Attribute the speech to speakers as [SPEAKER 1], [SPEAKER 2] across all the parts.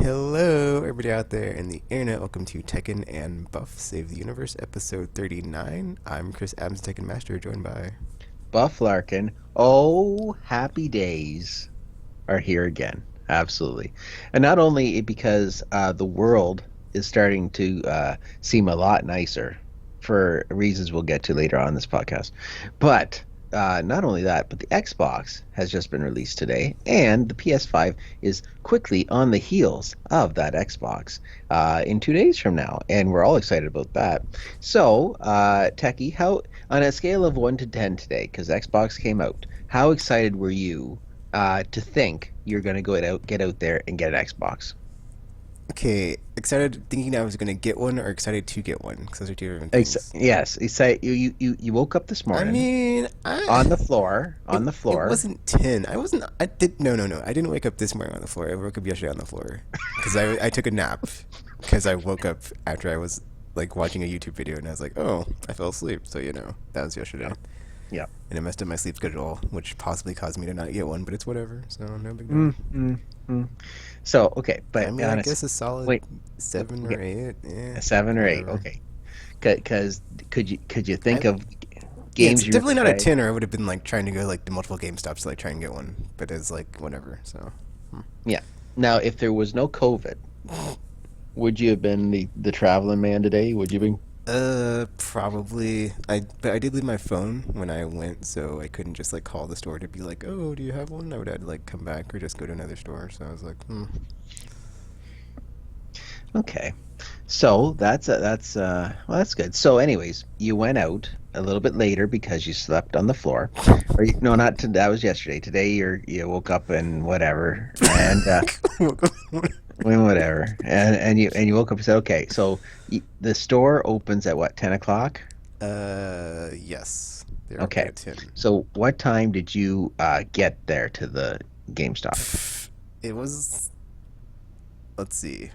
[SPEAKER 1] Hello, everybody out there in the internet. Welcome to TKKN and Buff Save the Universe, episode 39. I'm Chris Adams, Tekken Master, joined by...
[SPEAKER 2] Buff Larkin. Oh, happy days are here again. Absolutely. And not only because the world is starting to seem a lot nicer for reasons we'll get to later on in this podcast, but not only that, but the Xbox has just been released today, and the PS5 is quickly on the heels of that Xbox in 2 days from now, and we're all excited about that. So, Techie, how on a scale of 1 to 10 today, because Xbox came out, how excited were you to think you're going to get out there and get an Xbox?
[SPEAKER 1] Okay, excited thinking I was going to get one or excited to get one? Because those are two different things.
[SPEAKER 2] Yes, you woke up this
[SPEAKER 1] I
[SPEAKER 2] morning
[SPEAKER 1] mean,
[SPEAKER 2] on the floor,
[SPEAKER 1] it wasn't 10. No. I didn't wake up this morning on the floor. I woke up yesterday on the floor. Because I took a nap. Because I woke up after I was, like, watching a YouTube video, and I was like, oh, I fell asleep. So, that was yesterday.
[SPEAKER 2] Yeah.
[SPEAKER 1] And it messed up my sleep schedule, which possibly caused me to not get one, but it's whatever. So, no big deal.
[SPEAKER 2] Mm. So, okay, but
[SPEAKER 1] I mean, I guess a solid
[SPEAKER 2] wait,
[SPEAKER 1] 7 or 8. Yeah,
[SPEAKER 2] a 7 or 8,
[SPEAKER 1] whatever.
[SPEAKER 2] okay. Because could you think of
[SPEAKER 1] Yeah, it's
[SPEAKER 2] games you're
[SPEAKER 1] definitely not a
[SPEAKER 2] excited?
[SPEAKER 1] 10, or I would have been like trying to go like to multiple GameStops to like try and get one. But it's like whatever. So
[SPEAKER 2] Yeah. Now, if there was no COVID, would you have been the traveling man today? Would you be?
[SPEAKER 1] probably but I did leave my phone when I went, so I couldn't just like call the store to be like, oh, do you have one? I would have to like come back or just go to another store. So I was like,
[SPEAKER 2] Okay. So well, that's good. So, anyways, you went out a little bit later because you slept on the floor, or no, not to, that was yesterday. Today you woke up and whatever, and whatever, and you woke up and said, okay, so the store opens at what, 10 o'clock?
[SPEAKER 1] yes, they're open
[SPEAKER 2] Okay.
[SPEAKER 1] at 10.
[SPEAKER 2] So, what time did you get there to the GameStop?
[SPEAKER 1] It was, let's see.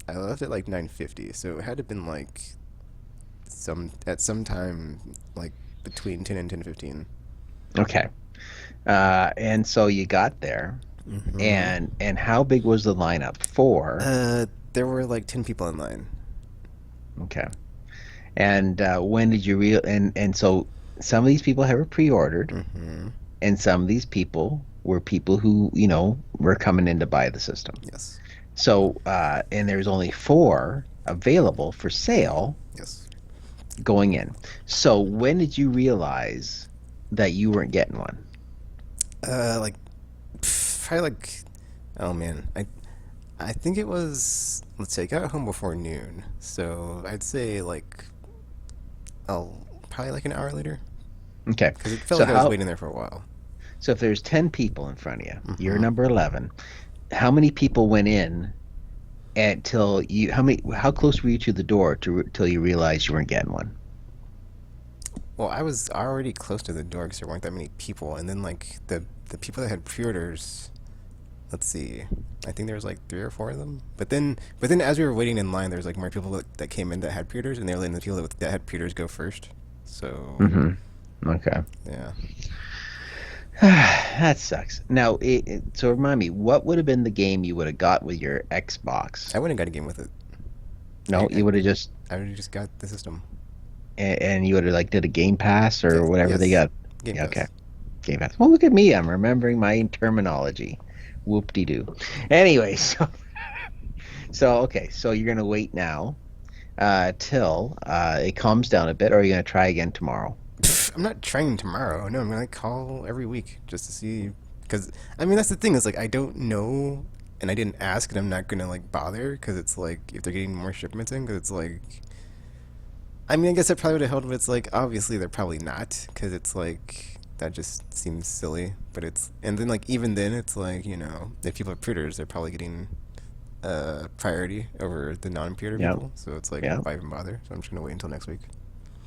[SPEAKER 1] I left at like 9:50, so it had to have been like some time like between 10 and 10:15.
[SPEAKER 2] Okay. And so you got there,
[SPEAKER 1] Mm-hmm.
[SPEAKER 2] and how big was the lineup for?
[SPEAKER 1] There were like 10 people in line.
[SPEAKER 2] Okay. And when did you real and so some of these people have pre-ordered,
[SPEAKER 1] Mm-hmm.
[SPEAKER 2] and some of these people were people who, were coming in to buy the system.
[SPEAKER 1] Yes.
[SPEAKER 2] So, and there's only four available for sale
[SPEAKER 1] Yes.
[SPEAKER 2] going in. So when did you realize that you weren't getting one?
[SPEAKER 1] Like probably like, oh man, I think it was, let's say I got home before noon, so I'd say like, oh, probably like an hour later,
[SPEAKER 2] Okay.
[SPEAKER 1] because it felt
[SPEAKER 2] So
[SPEAKER 1] like I was
[SPEAKER 2] how
[SPEAKER 1] waiting there for a while.
[SPEAKER 2] so if there's 10 people in front of you, you're
[SPEAKER 1] Mm-hmm.
[SPEAKER 2] number 11. How many people went in until you how close were you to the door till you realized you weren't getting one?
[SPEAKER 1] Well, I was already close to the door because there weren't that many people, and then like the people that had pre-orders. Let's see, I think there was like 3 or 4 of them. But then as we were waiting in line, there was like more people that came in that had pre-orders, and they were letting the people that had pre-orders go first. So
[SPEAKER 2] Okay.
[SPEAKER 1] yeah,
[SPEAKER 2] That sucks. Now, so remind me, what would have been the game you would have got with your Xbox?
[SPEAKER 1] I wouldn't got a game with it.
[SPEAKER 2] No, you would have just
[SPEAKER 1] I would have just got the system.
[SPEAKER 2] and you would have like did a Game Pass or
[SPEAKER 1] Yes,
[SPEAKER 2] whatever they
[SPEAKER 1] yes,
[SPEAKER 2] got.
[SPEAKER 1] Game
[SPEAKER 2] Yeah, okay,
[SPEAKER 1] Pass.
[SPEAKER 2] Game Pass. Well, look at me. I'm remembering my terminology. Whoop de doo. Anyway, so okay, so you're gonna wait now till it calms down a bit, or are you gonna try again tomorrow?
[SPEAKER 1] I'm not trying tomorrow. No, I'm gonna call every week just to see. Because I mean, that's the thing is like I don't know, and I didn't ask, and I'm not gonna like bother because it's like if they're getting more shipments in, because it's like. I mean, I guess I probably would have held, but it's like obviously they're probably not because it's like that just seems silly. But it's and then like even then it's like if people are pre-orders, they're probably getting priority over the non-pre-order
[SPEAKER 2] Yeah,
[SPEAKER 1] people. So it's like
[SPEAKER 2] yeah,
[SPEAKER 1] why even bother? So I'm just gonna wait until next week.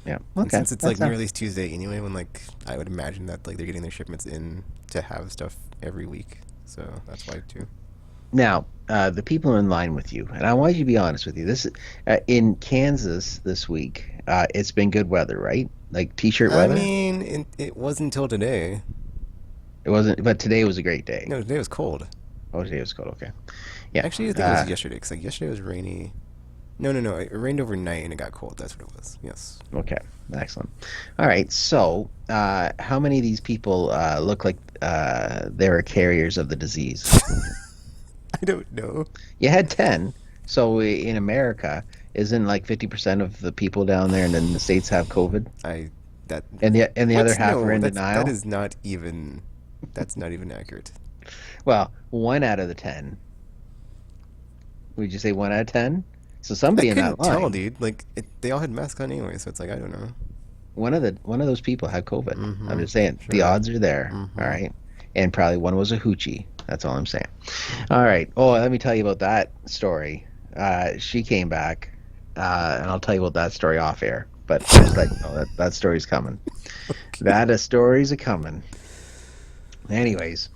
[SPEAKER 2] yeah.
[SPEAKER 1] And
[SPEAKER 2] Okay,
[SPEAKER 1] since it's like
[SPEAKER 2] that's
[SPEAKER 1] near release Tuesday anyway, when like I would imagine that like they're getting their shipments in to have stuff every week, so that's why too.
[SPEAKER 2] now. The people in line with you, and I want you to be honest with you. This in Kansas this week. It's been good weather, right? Like t-shirt
[SPEAKER 1] I
[SPEAKER 2] weather.
[SPEAKER 1] mean, it wasn't until today.
[SPEAKER 2] It wasn't, but today was a great day.
[SPEAKER 1] No, today was cold.
[SPEAKER 2] Oh, today was cold. Okay. Yeah.
[SPEAKER 1] Actually, I think it was yesterday, because like yesterday was rainy. No, no, no. It rained overnight and it got cold. That's what it was. Yes.
[SPEAKER 2] Okay. Excellent. All right. So, how many of these people look like they were carriers of the disease?
[SPEAKER 1] I don't know.
[SPEAKER 2] You had 10. So in America, isn't like 50% of the people down there and in the States have COVID?
[SPEAKER 1] I that
[SPEAKER 2] And the other
[SPEAKER 1] What?
[SPEAKER 2] half are
[SPEAKER 1] No,
[SPEAKER 2] in
[SPEAKER 1] that
[SPEAKER 2] denial?
[SPEAKER 1] is not even. That's not even accurate.
[SPEAKER 2] Well, 1 out of the 10. Would you say 1 out of 10? So
[SPEAKER 1] I
[SPEAKER 2] somebody in that
[SPEAKER 1] couldn't tell,
[SPEAKER 2] line,
[SPEAKER 1] dude. Like they all had masks on anyway, so it's like I don't know.
[SPEAKER 2] one of those people had COVID. I'm
[SPEAKER 1] Mm-hmm.
[SPEAKER 2] just saying the
[SPEAKER 1] Sure.
[SPEAKER 2] odds are there. All
[SPEAKER 1] Mm-hmm.
[SPEAKER 2] right. And probably one was a hoochie. That's all I'm saying. All right. Oh, let me tell you about that story. She came back, and I'll tell you about that story off air. But just like you know, that story's coming.
[SPEAKER 1] Okay.
[SPEAKER 2] That a story's a coming. Anyways,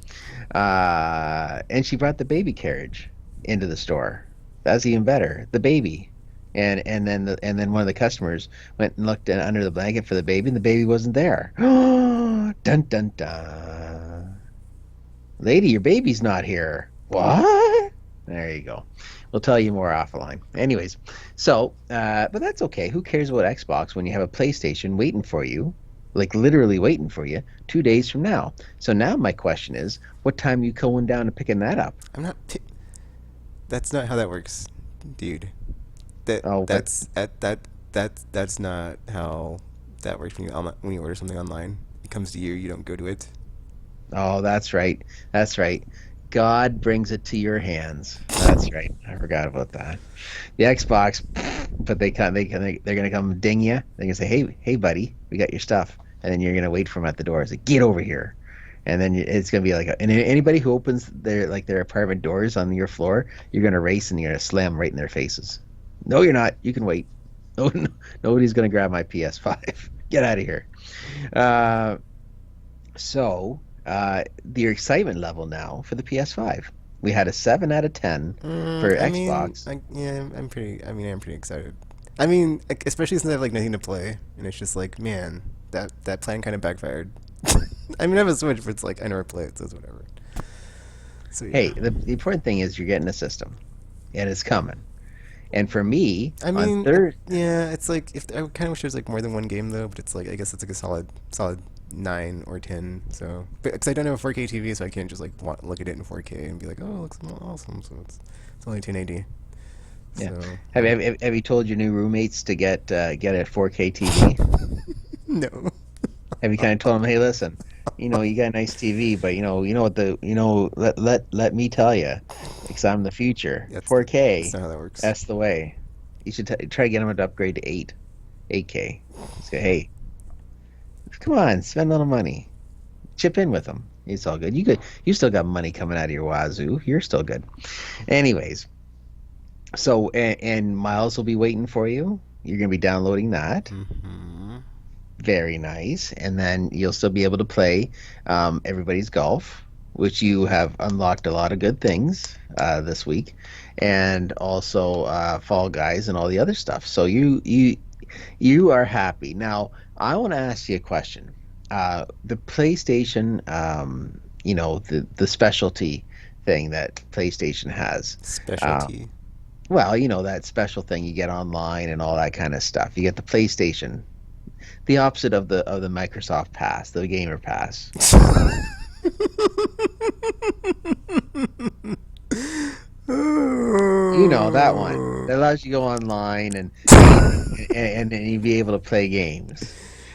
[SPEAKER 2] and she brought the baby carriage into the store. That's even better. The baby. And then one of the customers went and looked under the blanket for the baby, and the baby wasn't there. Dun dun dun. Lady, your baby's not here. What? There you go. We'll tell you more offline. Anyways, so but that's okay. Who cares about Xbox when you have a PlayStation waiting for you, like literally waiting for you 2 days from now? So now my question is, what time are you going down and picking that up?
[SPEAKER 1] I'm not. That's not how that works, dude. That
[SPEAKER 2] Oh, what?
[SPEAKER 1] that's at that that's not how that works when you order something online. It comes to you. You don't go to it.
[SPEAKER 2] Oh, that's right. That's right. God brings it to your hands. That's right. I forgot about that. The Xbox, but they're gonna come ding you. They're gonna say, "Hey, buddy, we got your stuff," and then you're gonna wait for them at the door. It's like, "Get over here," and then it's gonna be like, and anybody who opens their apartment doors on your floor, you're gonna race and you're gonna slam right in their faces. No, you're not. You can wait. No, nobody's gonna grab my PS5. Get out of here. Uh, so, the excitement level now for the PS5. We had a 7 out of 10 for
[SPEAKER 1] I mean,
[SPEAKER 2] Xbox.
[SPEAKER 1] yeah, I'm pretty. I mean, I'm pretty excited. I mean, like, especially since I have like nothing to play, and it's just like, man, that plan kind of backfired. I mean, I have a Switch, but it's like I never play it, so it's whatever. So
[SPEAKER 2] Hey,
[SPEAKER 1] yeah.
[SPEAKER 2] the important thing is you're getting a system, and it's coming. And for me,
[SPEAKER 1] I
[SPEAKER 2] on
[SPEAKER 1] mean,
[SPEAKER 2] third,
[SPEAKER 1] yeah, it's like if I kind of wish there was like more than one game though, but it's like I guess it's like a solid 9 or 10. So, because I don't have a 4K TV, so I can't just like look at it in 4K and be like, oh, it looks awesome. So it's only 1080.
[SPEAKER 2] yeah.
[SPEAKER 1] So
[SPEAKER 2] Have,
[SPEAKER 1] yeah.
[SPEAKER 2] have, have you told your new roommates to get a 4K TV?
[SPEAKER 1] No.
[SPEAKER 2] Have you kind of told them, hey, listen, you got a nice TV, but let me tell you, because I'm the future.
[SPEAKER 1] That's
[SPEAKER 2] 4K,
[SPEAKER 1] not how that works.
[SPEAKER 2] that's the way. You should try to get them to upgrade to 8K. Say, hey, come on, spend a little money, chip in with them. It's all good. You still got money coming out of your wazoo. You're still good. Anyways, so and Miles will be waiting for you. You're gonna be downloading that.
[SPEAKER 1] Hmm.
[SPEAKER 2] Very nice. And then you'll still be able to play Everybody's Golf, which you have unlocked a lot of good things this week, and also Fall Guys and all the other stuff. So you are happy. Now, I want to ask you a question. The PlayStation, the specialty thing that PlayStation has. Uh,
[SPEAKER 1] Specialty.
[SPEAKER 2] well, that special thing you get online and all that kind of stuff. You get the PlayStation, the opposite of the Microsoft Pass, the Gamer Pass. You know that one that allows you to go online and you be able to play games.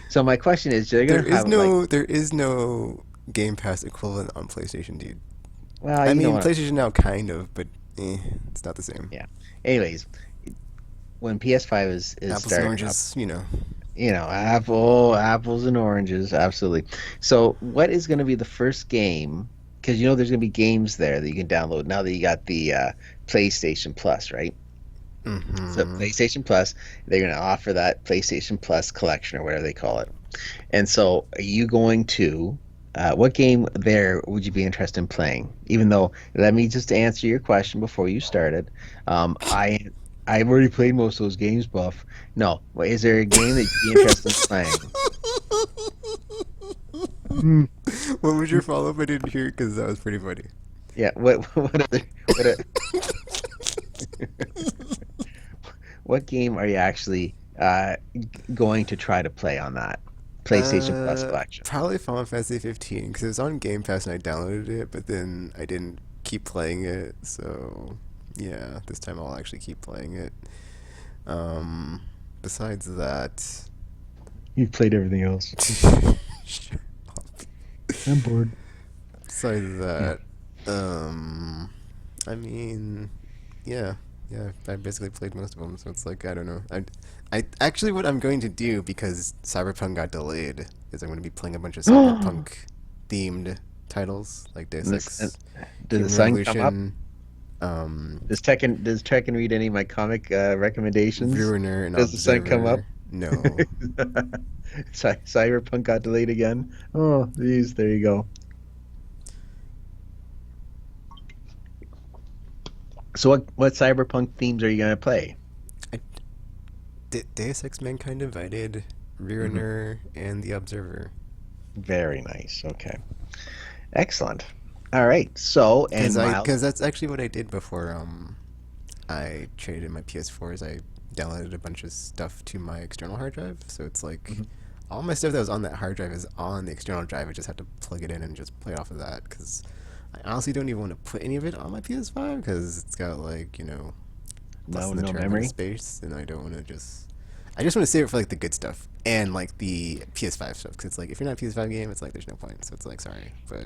[SPEAKER 2] So my question is, they're
[SPEAKER 1] There
[SPEAKER 2] gonna
[SPEAKER 1] is
[SPEAKER 2] have like,
[SPEAKER 1] no Game Pass equivalent on PlayStation, dude.
[SPEAKER 2] well,
[SPEAKER 1] I
[SPEAKER 2] you know
[SPEAKER 1] mean,
[SPEAKER 2] what?
[SPEAKER 1] PlayStation Now kind of, but it's not the same.
[SPEAKER 2] Yeah. Anyways, when PS5 is
[SPEAKER 1] Apples and
[SPEAKER 2] starting up,
[SPEAKER 1] oranges, you know.
[SPEAKER 2] apples and oranges, absolutely. So what is going to be the first game? Because there's going to be games there that you can download now that you got the PlayStation Plus, right? So
[SPEAKER 1] Mm-hmm.
[SPEAKER 2] PlayStation Plus, they're going to offer that PlayStation Plus collection or whatever they call it. And so, are you going to? What game there would you be interested in playing? Even though, let me just answer your question before you started. I've already played most of those games, Buff. No, is there a game that you'd be interested in playing? Hmm.
[SPEAKER 1] What was your follow up? I didn't hear it because that was pretty funny.
[SPEAKER 2] Yeah. What other what a, what game are you actually going to try to play on that PlayStation Plus collection?
[SPEAKER 1] Probably Final Fantasy 15 because it was on Game Pass and I downloaded it, but then I didn't keep playing it. So yeah, this time I'll actually keep playing it. Besides that,
[SPEAKER 2] You've played everything else.
[SPEAKER 1] shut up.
[SPEAKER 2] I'm bored.
[SPEAKER 1] Besides
[SPEAKER 2] Yeah.
[SPEAKER 1] that, um, I mean, yeah, yeah, I basically played most of them. So it's like I don't know. I actually what I'm going to do because Cyberpunk got delayed is I'm going to be playing a bunch of Cyberpunk themed titles like Deus
[SPEAKER 2] And
[SPEAKER 1] Ex,
[SPEAKER 2] did the
[SPEAKER 1] Human
[SPEAKER 2] sun come up?
[SPEAKER 1] Revolution, um,
[SPEAKER 2] Does Tekken read any of my comic recommendations?
[SPEAKER 1] Ruiner, and
[SPEAKER 2] Does the sun come up?
[SPEAKER 1] Observer. No,
[SPEAKER 2] Cyberpunk got delayed again. Oh, geez, there you go. So what Cyberpunk themes are you gonna play?
[SPEAKER 1] I, Deus Ex Mankind Divided,
[SPEAKER 2] Hmm.
[SPEAKER 1] Ruiner, and the Observer.
[SPEAKER 2] Very nice. Okay, excellent. All right. So and
[SPEAKER 1] Because
[SPEAKER 2] Miles.
[SPEAKER 1] that's actually what I did before I traded in my PS4 is I downloaded a bunch of stuff to my external hard drive. So it's like
[SPEAKER 2] Mhm.
[SPEAKER 1] all my stuff that was on that hard drive is on the external drive. I just had to plug it in and just play off of that because I honestly don't even want to put any of it on my PS5 because it's got like less
[SPEAKER 2] No,
[SPEAKER 1] than a
[SPEAKER 2] no
[SPEAKER 1] terabyte of
[SPEAKER 2] memory.
[SPEAKER 1] space, and I don't want to just. I just want to save it for like the good stuff and like the PS5 stuff because it's like if you're not a PS5 game, it's like there's no point. So it's like sorry, but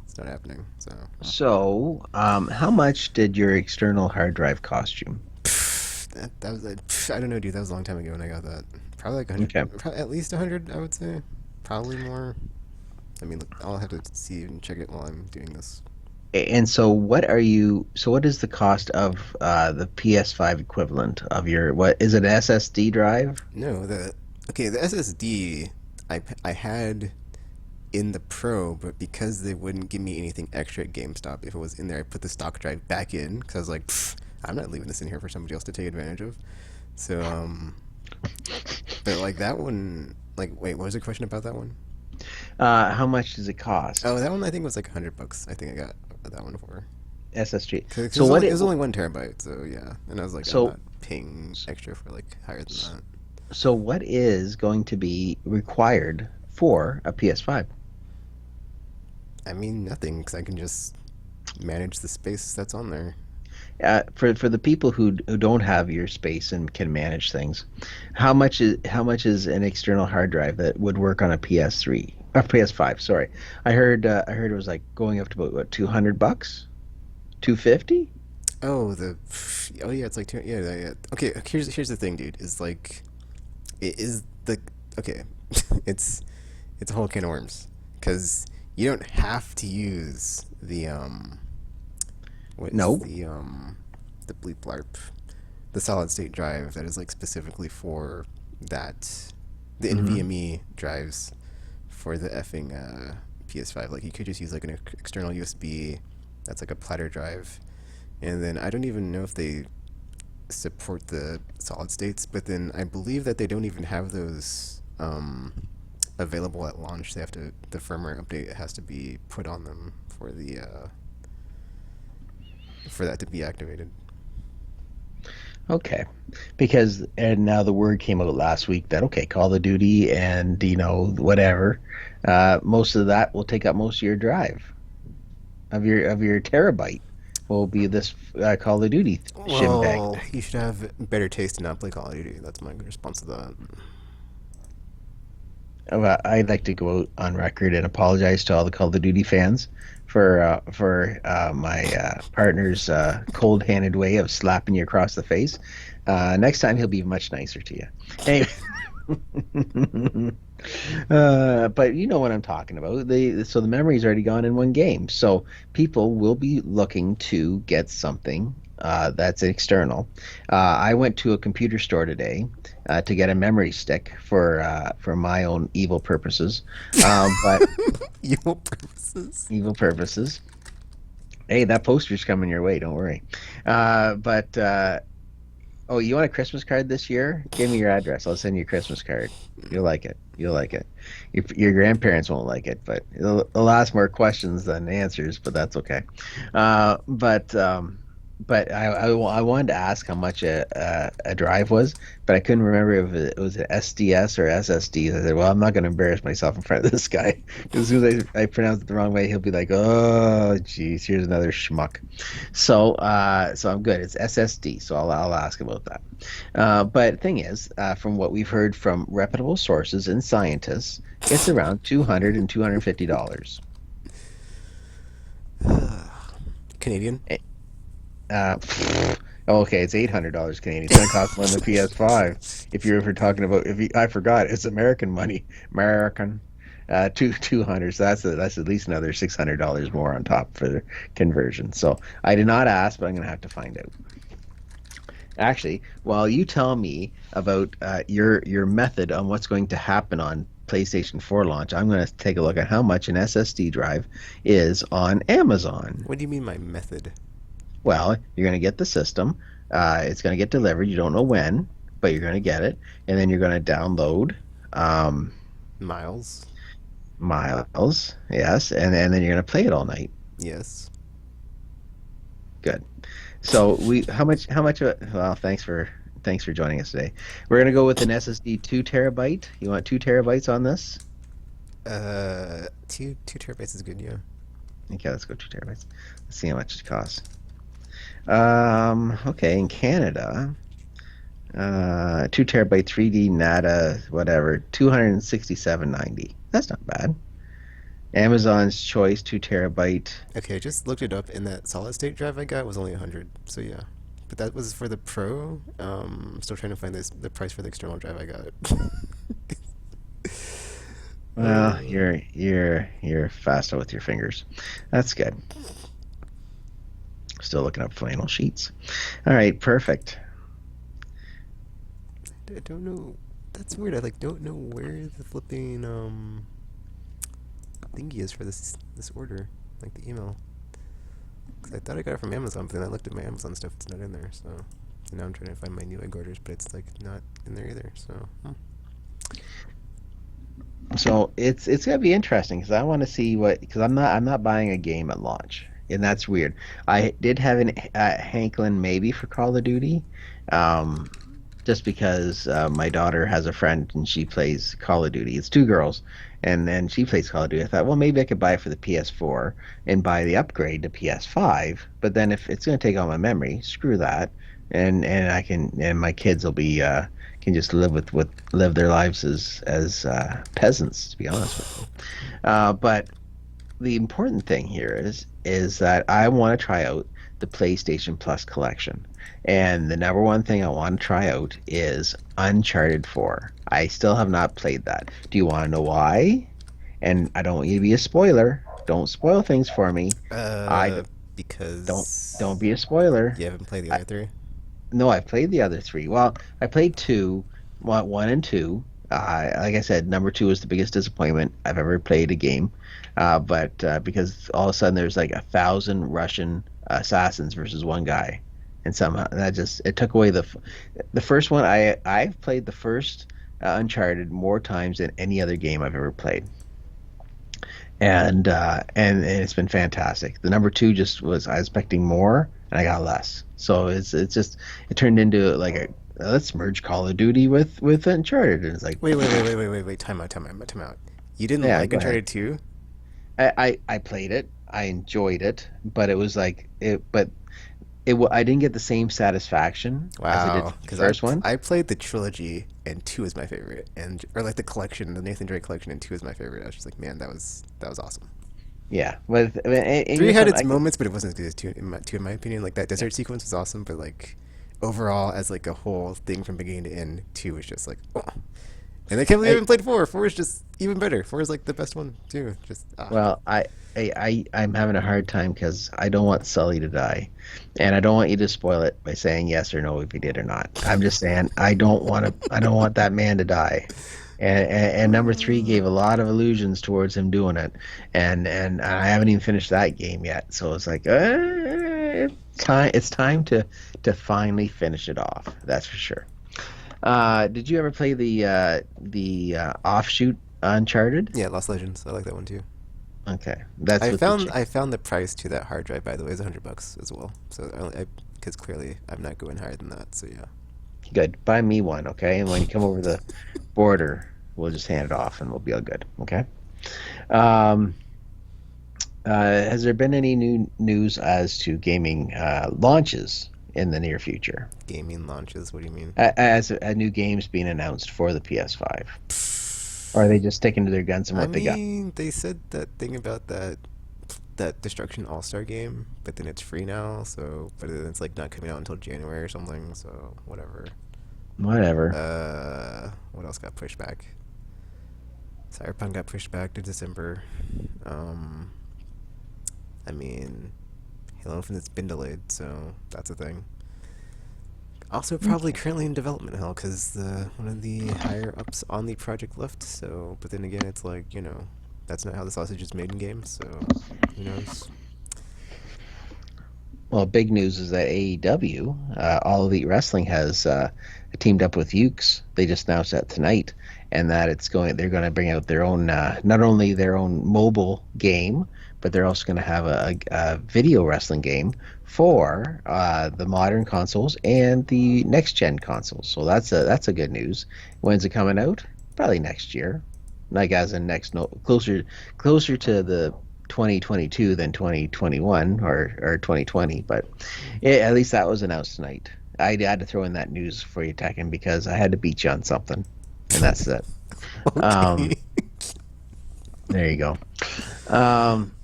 [SPEAKER 1] it's not happening. So
[SPEAKER 2] So, how much did your external hard drive cost you?
[SPEAKER 1] that was I don't know, dude. That was a long time ago when I got that. Probably like 100,
[SPEAKER 2] Okay.
[SPEAKER 1] probably at least 100, I would say. Probably more. I mean, look, I'll have to see and check it while I'm doing this.
[SPEAKER 2] And so what is the cost of the PS5 equivalent of your, what is it, SSD drive?
[SPEAKER 1] No, the SSD I had in the Pro, but because they wouldn't give me anything extra at GameStop if it was in there, I put the stock drive back in because I was like, I'm not leaving this in here for somebody else to take advantage of. So but like that one, like wait, what was the question about that one?
[SPEAKER 2] How much does it
[SPEAKER 1] Oh,
[SPEAKER 2] cost?
[SPEAKER 1] that one I think was like $100. I think I got that one for
[SPEAKER 2] SSD.
[SPEAKER 1] because
[SPEAKER 2] So what
[SPEAKER 1] it
[SPEAKER 2] it
[SPEAKER 1] was only 1 terabyte. So yeah, and I was like, I'm
[SPEAKER 2] so
[SPEAKER 1] not paying extra for like higher than that.
[SPEAKER 2] so what is going to be required for a PS5?
[SPEAKER 1] I mean, nothing because I can just manage the space that's on there.
[SPEAKER 2] For the people who don't have your space and can manage things, how much is an external hard drive that would work on a PS3 or PS5? Sorry, I heard it was like going up to about what, $200, 250?
[SPEAKER 1] Oh, oh yeah, it's like yeah, yeah, yeah. Okay, here's the thing, dude. Is like it is the okay. it's it's a whole can of worms because you don't have to use what is
[SPEAKER 2] No.
[SPEAKER 1] the bleep blarp the solid state drive that is like specifically for that the
[SPEAKER 2] Hmm.
[SPEAKER 1] NVMe drives for the effing PS5. Like you could just use like an external USB that's like a platter drive, and then I don't even know if they support the solid states, but then I believe that they don't even have those available at launch. They have to the firmware update has to be put on them for that to be activated.
[SPEAKER 2] Okay, because and now the word came out last week that okay, Call of Duty and whatever, most of that will take up most of your drive of your terabyte will be this Call of Duty shimbag
[SPEAKER 1] Well,
[SPEAKER 2] thing.
[SPEAKER 1] you should have better taste and not play Call of Duty. That's my response to that.
[SPEAKER 2] I'd like to go out on record and apologize to all the Call of Duty fans for my partner's cold-handed way of slapping you across the face. Next time he'll be much nicer to you. Anyway, but you know what I'm talking about. So the memory's already gone in one game. So people will be looking to get something that's external. I went to a computer store today to get a memory stick for my own evil purposes. But
[SPEAKER 1] Evil purposes.
[SPEAKER 2] evil purposes. Hey, that poster's coming your way. Don't worry. But Oh, you want a Christmas card this year? Give me your address. I'll send you a Christmas card. You'll like it. You'll like it. Your grandparents won't like it, but it'll ask more questions than answers, but that's okay. Uh, but um, but I wanted to ask how much a drive was, but I couldn't remember if it was an SDS or SSD. I said, well, I'm not going to embarrass myself in front of this guy. As soon as I pronounce it the wrong way, he'll be like, oh, geez, here's another schmuck. So I'm good. It's SSD, so I'll ask about that. But thing is, from what we've heard from reputable sources and scientists, it's around $250.
[SPEAKER 1] Canadian.
[SPEAKER 2] Uh, okay, it's $800 Canadian. It's gonna cost more than the PS5. If you're ever talking about, I forgot, it's American money. American. 200. So that's at least another $600 more on top for the conversion. So I did not ask, but I'm gonna have to find out. Actually, while you tell me about your method on what's going to happen on PlayStation 4 launch, I'm going to take a look at how much an SSD drive is on Amazon.
[SPEAKER 1] What do you mean my method?
[SPEAKER 2] Well, you're going to get the system. It's going to get delivered. You don't know when, but you're going to get it, and then you're going to download um,
[SPEAKER 1] Miles.
[SPEAKER 2] Miles. Yes, and then you're going to play it all night.
[SPEAKER 1] Yes.
[SPEAKER 2] Good. So well, thanks for joining us today. We're gonna go with an SSD 2 terabyte. You want 2 terabytes on this?
[SPEAKER 1] Two terabytes is good. Yeah.
[SPEAKER 2] Okay, let's go 2 terabytes. Let's see how much it costs. Okay, in Canada, 2 terabyte 3D NATA, whatever, 267.90. That's not bad. Amazon's Choice 2 terabyte.
[SPEAKER 1] Okay, I just looked it up, and that solid state drive I got was only 100. So yeah, but that was for the Pro. I'm still trying to find the price for the external drive I got.
[SPEAKER 2] Well, you're faster with your fingers. That's good. Still looking up flannel sheets. All right, perfect.
[SPEAKER 1] I don't know. That's weird. I like don't know where the flipping thingy is for this order, like the email. Cause I thought I got it from Amazon, but then I looked at my Amazon stuff. It's not in there. So now I'm trying to find my new egg orders, but it's like not in there either. So.
[SPEAKER 2] So it's gonna be interesting because I want to see what because I'm not buying a game at launch, and that's weird. I did have an hankling maybe for Call of Duty, um, just because my daughter has a friend and she plays Call of Duty. It's two girls, and then she plays Call of Duty. I thought, well, maybe I could buy it for the PS4 and buy the upgrade to PS5. But then if it's gonna take all my memory, screw that, and I can and my kids will be can just live their lives as peasants, to be honest with you. But the important thing here is that I want to try out the PlayStation Plus collection, and the number one thing I want to try out is Uncharted 4. I still have not played that. Do you want to know why? And I don't want you to be a spoiler. Don't spoil things for me. I don't
[SPEAKER 1] Because
[SPEAKER 2] don't be a spoiler.
[SPEAKER 1] you haven't played the
[SPEAKER 2] I,
[SPEAKER 1] other three.
[SPEAKER 2] no, I played the other three. Well, I played two, one and two. Like I said, number two was the biggest disappointment I've ever played a game. But because all of a sudden there's like 1,000 Russian assassins versus one guy, and somehow that just it took away the first one. I've played the first Uncharted more times than any other game I've ever played, and it's been fantastic. The number two just was I was expecting more and I got less. So it's just it turned into like a let's merge Call of Duty with Uncharted, and it's like
[SPEAKER 1] Wait. Time out. You didn't
[SPEAKER 2] yeah,
[SPEAKER 1] like
[SPEAKER 2] go ahead.
[SPEAKER 1] Uncharted 2?
[SPEAKER 2] I played it, I enjoyed it, but it was like I didn't get the same satisfaction as I did
[SPEAKER 1] Wow,
[SPEAKER 2] from the
[SPEAKER 1] because
[SPEAKER 2] first one.
[SPEAKER 1] I played the trilogy and 2 is my favorite, and or like the collection, the Nathan Drake collection, and 2 is my favorite. I was just like, man, that was awesome.
[SPEAKER 2] Yeah, but and
[SPEAKER 1] 3
[SPEAKER 2] here's
[SPEAKER 1] had
[SPEAKER 2] something
[SPEAKER 1] its moments, but it wasn't as good as 2 in my opinion. Like that desert sequence was awesome, but like overall as like a whole thing from beginning to end, 2 was just like, oh. And I can't believe I
[SPEAKER 2] I
[SPEAKER 1] haven't played 4. 4 is just even better. 4 is like the best one too. Just
[SPEAKER 2] well I'm having a hard time because I don't want Sully to die, and I don't want you to spoil it by saying yes or no if he did or not. I'm just saying I don't want that man to die. And number three gave a lot of illusions towards him doing it, and I haven't even finished that game yet. So it's like, It's time to finally finish it off. That's for sure. Did you ever play the offshoot Uncharted?
[SPEAKER 1] Yeah, Lost Legends. I like that one too.
[SPEAKER 2] Okay, that's
[SPEAKER 1] I
[SPEAKER 2] with the
[SPEAKER 1] found
[SPEAKER 2] chick.
[SPEAKER 1] I found the price to that hard drive, by the way, is $100 as well. So because clearly I'm not going higher than that. So yeah.
[SPEAKER 2] Good. Buy me one, okay? And when you come over the border, we'll just hand it off, and we'll be all good. Okay. Um, has there been any new news as to gaming launches in the near future?
[SPEAKER 1] Gaming launches. What do you mean?
[SPEAKER 2] As new games being announced for the PS5, or are they just sticking to their guns and
[SPEAKER 1] I
[SPEAKER 2] what they got?
[SPEAKER 1] mean, they said that thing about that Destruction All Star game, but then it's free now. So, but then it's like not coming out until January or something. So whatever.
[SPEAKER 2] Whatever.
[SPEAKER 1] What else got pushed back? Cyberpunk got pushed back to December. Um, I mean, Halo Infinite's been delayed, so that's a thing. Also, probably
[SPEAKER 2] Okay.
[SPEAKER 1] currently in development hell because the one of the higher ups on the project left. So, but then again, it's like that's not how the sausage is made in games. So, who knows?
[SPEAKER 2] Well, big news is that AEW, All Elite Wrestling, has teamed up with Ukes. They just announced that tonight, and that they're going to bring out their own, not only their own mobile game, but they're also going to have a video wrestling game for the modern consoles and the next gen consoles. So that's a good news. When's it coming out? Probably next year, like as in next no closer to the 2022 than 2021 or 2020, but at least that was announced tonight. I had to throw in that news for you, Tekken, because I had to beat you on something, and that's it. Um,
[SPEAKER 1] Okay.
[SPEAKER 2] there you go.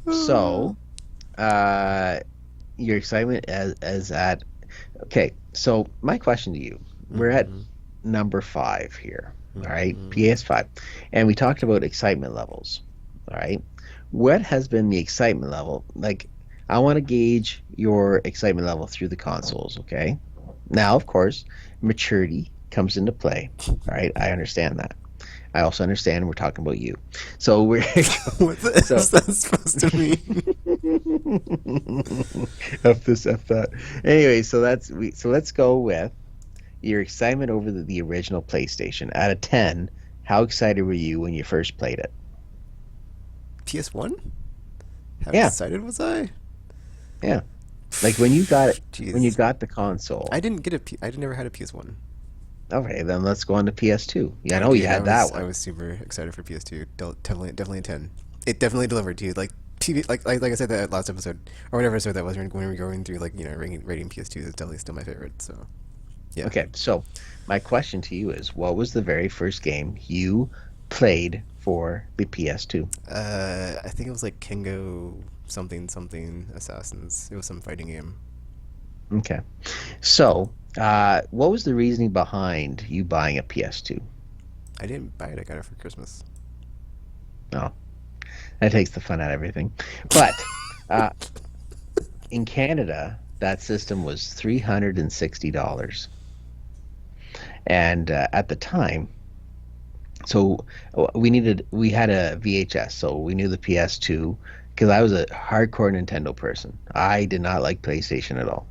[SPEAKER 2] So, uh, your excitement as at okay. So my question to you: we're at
[SPEAKER 1] Mm-hmm.
[SPEAKER 2] number five here. All right,
[SPEAKER 1] Mm-hmm.
[SPEAKER 2] PS5, and we talked about excitement levels. All right, what has been the excitement level? Like, I want to gauge your excitement level through the consoles. Okay, now of course, maturity comes into play. All right, I understand that. I also understand we're talking about you. So we're
[SPEAKER 1] What the F
[SPEAKER 2] so
[SPEAKER 1] is that supposed to mean?
[SPEAKER 2] F this, F that. Anyway, so let's go with your excitement over the original PlayStation. Out of 10, how excited were you when you first played it?
[SPEAKER 1] PS1? How
[SPEAKER 2] Yeah,
[SPEAKER 1] excited was I?
[SPEAKER 2] yeah. Like when you got it, when you
[SPEAKER 1] Jesus,
[SPEAKER 2] got the console.
[SPEAKER 1] I didn't get a P. I never had a PS1.
[SPEAKER 2] Okay, then let's go on to PS2. Yeah, I
[SPEAKER 1] Oh,
[SPEAKER 2] know you
[SPEAKER 1] dude,
[SPEAKER 2] had that
[SPEAKER 1] I
[SPEAKER 2] one.
[SPEAKER 1] was super excited for PS2. Definitely a 10. It definitely delivered, dude. Like TV, like I said that last episode or whatever episode that was when we were going through like rating PS2 is definitely still my favorite. So yeah.
[SPEAKER 2] Okay, so my question to you is, what was the very first game you played for the PS2?
[SPEAKER 1] I think it was like Kengo something something Assassins. It was some fighting game.
[SPEAKER 2] Okay, so what was the reasoning behind you buying a PS2?
[SPEAKER 1] I didn't buy it. I got it for Christmas.
[SPEAKER 2] No, that takes the fun out of everything. But uh, in Canada, that system was $360, and at the time, so we had a VHS, so we knew the PS2 because I was a hardcore Nintendo person. I did not like PlayStation at all.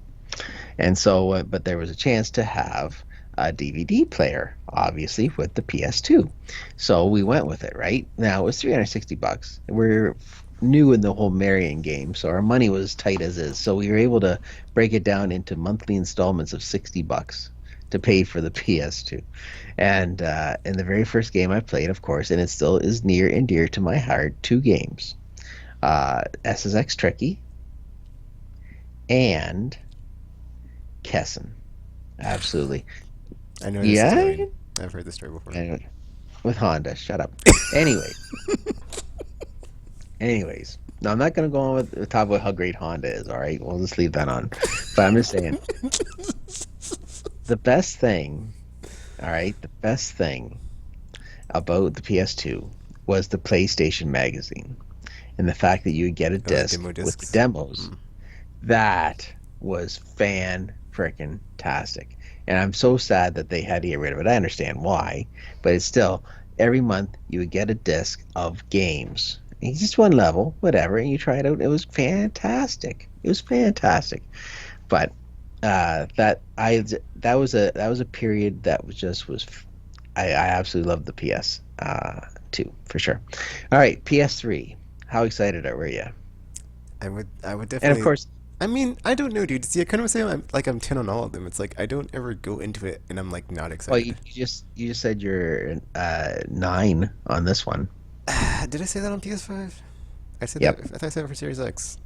[SPEAKER 2] And so, but there was a chance to have a DVD player, obviously, with the PS2. So we went with it, right? Now it was $360. We're new in the whole marrying game, so our money was tight as is. So we were able to break it down into monthly installments of $60 to pay for the PS2. And in the very first game I played, of course, and it still is near and dear to my heart, two games. SSX Tricky and Kessen. Absolutely.
[SPEAKER 1] I know this is
[SPEAKER 2] Yeah,
[SPEAKER 1] going. I've heard this story before.
[SPEAKER 2] anyway, with Honda. Shut up. Anyway, anyways. No, I'm not gonna go on with talk about how great Honda is. All right, we'll just leave that on. But I'm just saying the best thing. All right, the best thing about the PS2 was the PlayStation Magazine and the fact that you would get a
[SPEAKER 1] Oh, the
[SPEAKER 2] disc
[SPEAKER 1] demo
[SPEAKER 2] with the
[SPEAKER 1] discs.
[SPEAKER 2] demos.
[SPEAKER 1] Mm.
[SPEAKER 2] That was fan freaking tastic. And I'm so sad that they had to get rid of it. I understand why, but it's still every month you would get a disc of games. It's just one level, whatever, and you try it out. It was fantastic. It was fantastic. But that was a period that was I absolutely loved the PS two for sure. All right, PS3. How excited were you?
[SPEAKER 1] I would
[SPEAKER 2] And of
[SPEAKER 1] definitely.
[SPEAKER 2] course,
[SPEAKER 1] I mean, I don't know, dude. See, I kind of say I'm 10 on all of them. It's like I don't ever go into it and I'm like not
[SPEAKER 2] well,
[SPEAKER 1] excited.
[SPEAKER 2] you just said you're 9 on this one.
[SPEAKER 1] Did I say that on PS5? I said that.
[SPEAKER 2] Yep.
[SPEAKER 1] I thought I said it for Series X.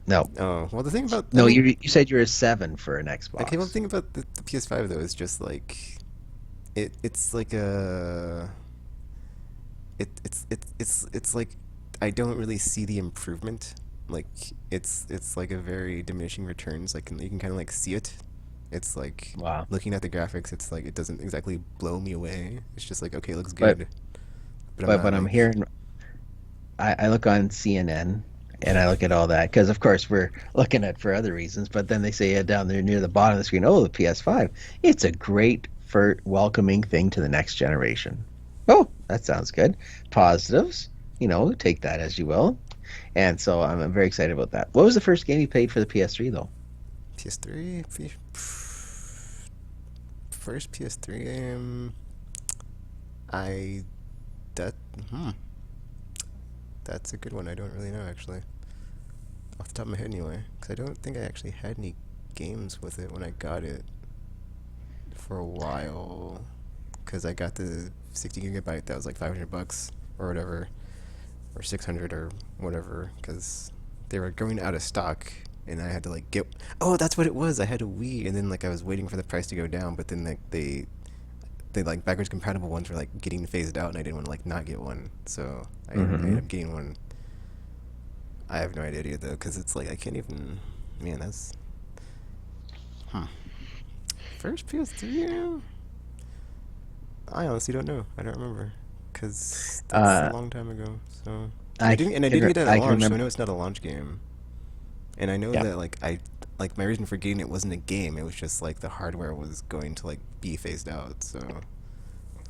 [SPEAKER 2] No,
[SPEAKER 1] Oh, well, the thing about, I
[SPEAKER 2] no,
[SPEAKER 1] mean,
[SPEAKER 2] you said you're a 7 for an
[SPEAKER 1] okay, well, the
[SPEAKER 2] Xbox.
[SPEAKER 1] thing about the PS5 though is just like it's like a it's like I don't really see the improvement. Like it's like a very diminishing returns. Like you can kind of like see it. It's like
[SPEAKER 2] Wow.
[SPEAKER 1] looking at the graphics. It's like it doesn't exactly blow me away. It's just like okay, it looks
[SPEAKER 2] But
[SPEAKER 1] good, but I'm not
[SPEAKER 2] I'm
[SPEAKER 1] like
[SPEAKER 2] hearing I look on CNN and I look at all that because, of course, we're looking at for other reasons. But then they say down there near the bottom of the screen, oh, the PS5. It's a great for welcoming thing to the next generation. Oh, that sounds good. Positives, take that as you will. And so I'm very excited about that. What was the first game you played for the PS3 though?
[SPEAKER 1] PS3. First PS3 game. I that hmm. That's a good one. I don't really know actually, off the top of my head anyway, because I don't think I actually had any games with it when I got it for a while. Because I got the 60 gigabyte that was like $500 or whatever, or 600 or whatever, because they were going out of stock, and I had to like get. Oh, that's what it was. I had a Wii, and then like I was waiting for the price to go down, but then like they like backwards compatible ones were like getting phased out, and I didn't want to like not get one, so I ended
[SPEAKER 2] Hmm.
[SPEAKER 1] up getting one. I have no idea though, because it's like I can't even. Man, that's hmm. First PS3 game? I honestly don't know. I don't remember, because that's a
[SPEAKER 2] Uh,
[SPEAKER 1] long time ago. So, and
[SPEAKER 2] I
[SPEAKER 1] I didn't get it at
[SPEAKER 2] I can
[SPEAKER 1] launch, so I
[SPEAKER 2] remember.
[SPEAKER 1] know it's not a launch game. And I know
[SPEAKER 2] Yeah.
[SPEAKER 1] that like my reason for getting it wasn't a game. It was just like the hardware was going to like be phased out. So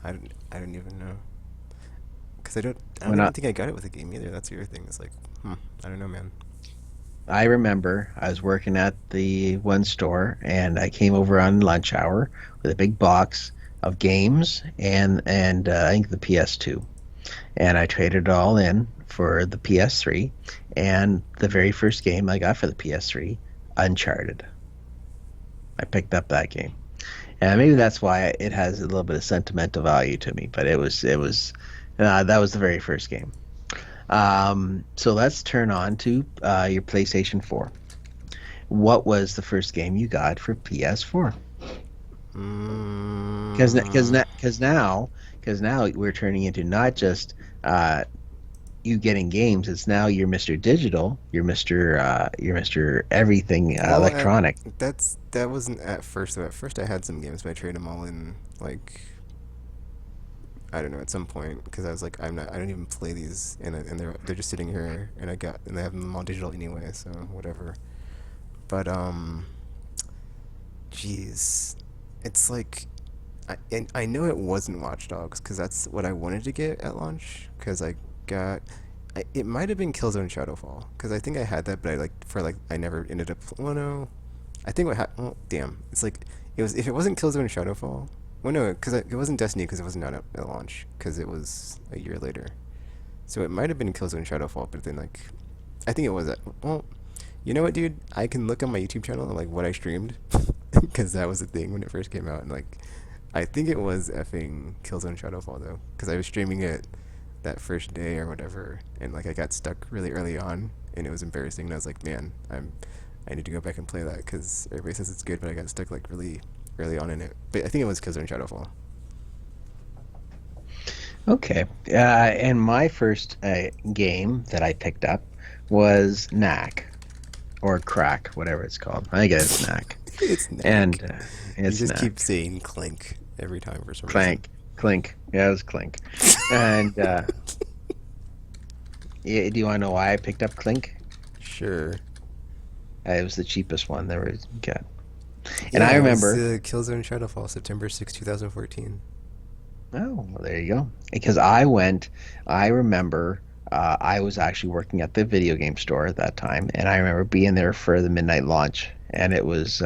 [SPEAKER 1] I don't even know, because I don't
[SPEAKER 2] When
[SPEAKER 1] even think I got it with a game either. That's the other thing. It's like I don't know, man.
[SPEAKER 2] I remember I was working at the one store and I came over on lunch hour with a big box of games and I think the PS2 and I traded it all in for the PS3 and the very first game I got for the PS3, Uncharted. I picked up that game. And maybe that's why it has a little bit of sentimental value to me, but it was that was the very first game. So let's turn on to your PlayStation 4. What was the first game you got for PS4? Because
[SPEAKER 1] Mm,
[SPEAKER 2] now we're turning into not just uh, you getting games. It's now you're Mr. Digital. You're Mr. Everything
[SPEAKER 1] well,
[SPEAKER 2] electronic.
[SPEAKER 1] that wasn't at first. Though. At first, I had some games, but I traded them all in. Like I don't know, at some point, because I was like, I don't even play these, and they're just sitting here, and they have them all digital anyway, so whatever. But jeez, it's like and I know it wasn't Watch Dogs because that's what I wanted to get at launch because I got. It might have been Killzone Shadowfall because I think I had that, but I never ended up. Well, no, I think what happened. Well, damn, it's like it was if it wasn't Killzone Shadowfall. Well, no, because it wasn't Destiny because it was not at launch because it was a year later. So it might have been Killzone Shadowfall, but then like, I think it was. Well, you know what, dude? I can look on my YouTube channel and like what I streamed because that was the thing when it first came out, and like, I think it was effing Killzone Shadowfall though, because I was streaming it that first day or whatever, and like I got stuck really early on, and it was embarrassing. And I was like, man, I need to go back and play that because everybody says it's good, but I got stuck like really early on in it. But I think it was Killzone Shadowfall.
[SPEAKER 2] Okay. And my first game that I picked up was Knack or Crack, whatever it's called. I think it's Knack.
[SPEAKER 1] It's
[SPEAKER 2] And
[SPEAKER 1] Knack. You
[SPEAKER 2] it's
[SPEAKER 1] just keep
[SPEAKER 2] Knack.
[SPEAKER 1] saying Clank every time for some reason.
[SPEAKER 2] Clank, Clink. Yeah, it was Clink. And do you want to know why I picked up Clink?
[SPEAKER 1] Sure.
[SPEAKER 2] It was the cheapest one there was get. And I
[SPEAKER 1] Yeah, it was
[SPEAKER 2] remember,
[SPEAKER 1] Killzone Shadowfall, September 6, 2014.
[SPEAKER 2] oh, well, there you go. Because I remember I was actually working at the video game store at that time, and I remember being there for the midnight launch. and it was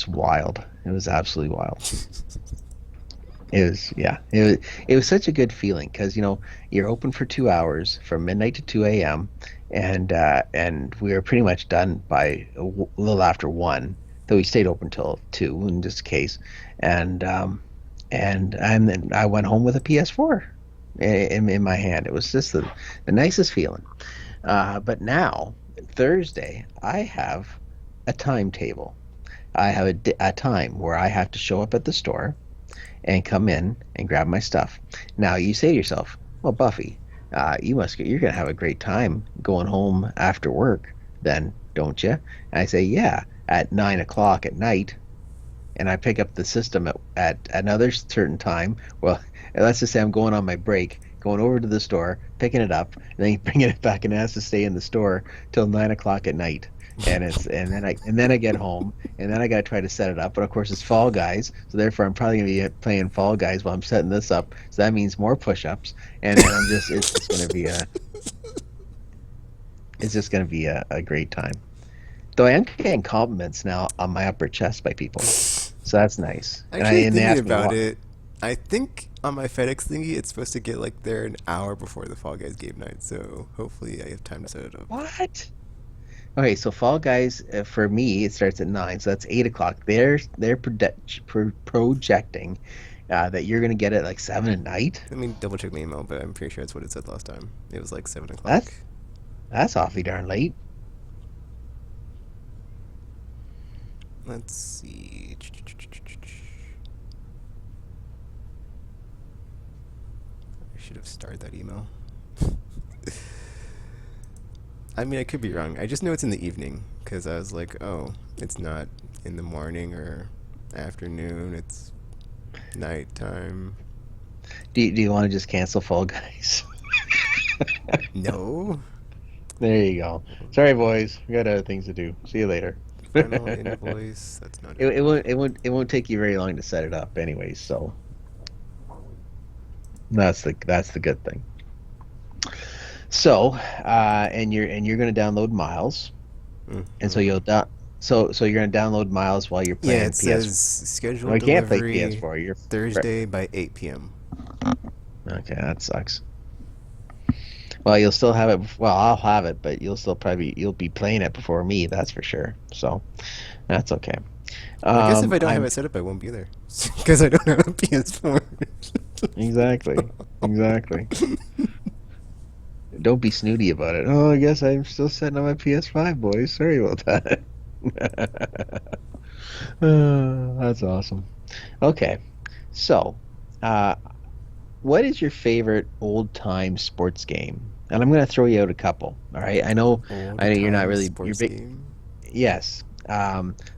[SPEAKER 2] wild. It was absolutely wild. It was, yeah, it was such a good feeling because you're open for 2 hours from midnight to 2 a.m. And we were pretty much done by a little after one, though we stayed open till two in this case, and and then I went home with a PS4 in my hand. It was just the nicest feeling. But now Thursday, I have a timetable. I have a time where I have to show up at the store and come in and grab my stuff. Now you say to yourself, "Well, Buffy, you're gonna have a great time going home after work, then, don't you?" And I say, "Yeah, at 9 o'clock at night." And I pick up the system at another certain time. Well, let's just say I'm going on my break, going over to the store, picking it up, and then bringing it back, and it has to stay in the store till 9 o'clock at night. And then I get home, and then I gotta try to set it up. But of course, it's Fall Guys, so therefore I'm probably gonna be playing Fall Guys while I'm setting this up. So that means more push-ups, and then it's just gonna be a great time. Though I am getting compliments now on my upper chest by people, so that's nice.
[SPEAKER 1] Actually,
[SPEAKER 2] And they
[SPEAKER 1] thinking
[SPEAKER 2] ask me
[SPEAKER 1] about
[SPEAKER 2] what.
[SPEAKER 1] it, I think on my FedEx thingy, it's supposed to get like there an hour before the Fall Guys game night. So hopefully, I have time to set it up.
[SPEAKER 2] What? Okay, so Fall Guys for me it starts at 9, so that's 8 o'clock. They're projecting that you're gonna get it like 7 at night.
[SPEAKER 1] Let me double check my email, but I'm pretty sure that's what it said last time. It was like 7 o'clock.
[SPEAKER 2] That's that's awfully darn late.
[SPEAKER 1] Let's see. I should have started that email. I mean, I could be wrong. I just know it's in the evening because I was like, oh, it's not in the morning or afternoon. It's nighttime.
[SPEAKER 2] Do you want to just cancel Fall Guys?
[SPEAKER 1] No.
[SPEAKER 2] There you go. Sorry, boys. We got other things to do. See you later.
[SPEAKER 1] Final invoice. That's not
[SPEAKER 2] It,
[SPEAKER 1] it.
[SPEAKER 2] it won't take you very long to set it up, anyways. So that's the good thing. So, and you're going to download Miles, and so
[SPEAKER 1] Hmm.
[SPEAKER 2] you'll do, so you're going to download Miles while you're
[SPEAKER 1] Yeah,
[SPEAKER 2] playing
[SPEAKER 1] it
[SPEAKER 2] PS.
[SPEAKER 1] says
[SPEAKER 2] Well,
[SPEAKER 1] scheduled
[SPEAKER 2] you can't play
[SPEAKER 1] delivery
[SPEAKER 2] PS4. You're
[SPEAKER 1] Thursday by 8 p.m.
[SPEAKER 2] okay. That sucks. Well, you'll still have it. Well, I'll have it, but you'll be playing it before me. That's for sure. So that's okay.
[SPEAKER 1] Well, I guess if I don't have
[SPEAKER 2] I'm
[SPEAKER 1] it set up, I won't be there because I don't have a PS4.
[SPEAKER 2] exactly, exactly. Don't be snooty about it. Oh, I guess I'm still setting on my PS5, boys. Sorry about that. That's awesome. Okay, so uh, what is your favorite old time sports game? And I'm gonna throw you out a couple. All right, I know you're not
[SPEAKER 1] Old-time
[SPEAKER 2] really you're
[SPEAKER 1] sports
[SPEAKER 2] big.
[SPEAKER 1] game.
[SPEAKER 2] Yes.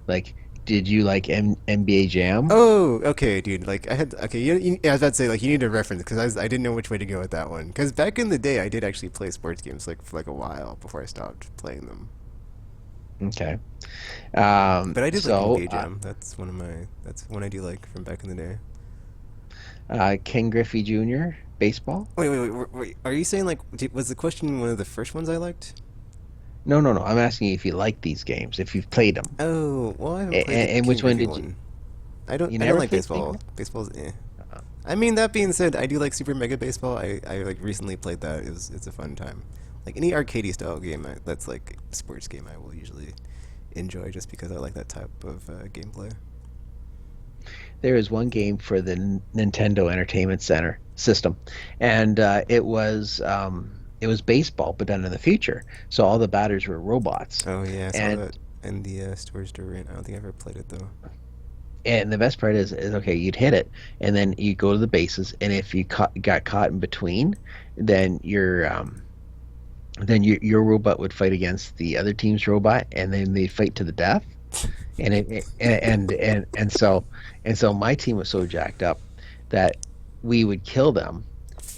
[SPEAKER 2] Like, did you like NBA Jam?
[SPEAKER 1] Oh, okay, dude. Like I had okay. I was about to say like you need a reference because I didn't know which way to go with that one. Because back in the day, I did actually play sports games like for like a while before I stopped playing them.
[SPEAKER 2] Okay.
[SPEAKER 1] But I did like
[SPEAKER 2] So
[SPEAKER 1] NBA Jam. That's one of my. That's one I do like from back in the day.
[SPEAKER 2] Ken Griffey Jr. baseball?
[SPEAKER 1] Wait. Are you saying like was the question one of the first ones I liked?
[SPEAKER 2] No, no, no. I'm asking you if you like these games, if you've played them,
[SPEAKER 1] Oh, well, I haven't played the
[SPEAKER 2] and
[SPEAKER 1] King
[SPEAKER 2] which one
[SPEAKER 1] Griffey
[SPEAKER 2] did you?
[SPEAKER 1] one. I don't.
[SPEAKER 2] You
[SPEAKER 1] I don't
[SPEAKER 2] never
[SPEAKER 1] like
[SPEAKER 2] played
[SPEAKER 1] baseball.
[SPEAKER 2] baseball?
[SPEAKER 1] Baseball's eh.
[SPEAKER 2] Uh,
[SPEAKER 1] I mean, that being said, I do like Super Mega Baseball. I like recently played that. It's a fun time. Like any arcadey style game that's like sports game, I will usually enjoy just because I like that type of gameplay.
[SPEAKER 2] There is one game for the Nintendo Entertainment Center system, and it was baseball, but done in the future. So all the batters were robots,
[SPEAKER 1] Oh yeah, I saw
[SPEAKER 2] and
[SPEAKER 1] that in the storage door. I don't think I ever played it though.
[SPEAKER 2] and the best part is okay, you'd hit it, and then you go to the bases, and if you got caught in between, then your robot would fight against the other team's robot, and then they'd fight to the death. And so my team was so jacked up that we would kill them,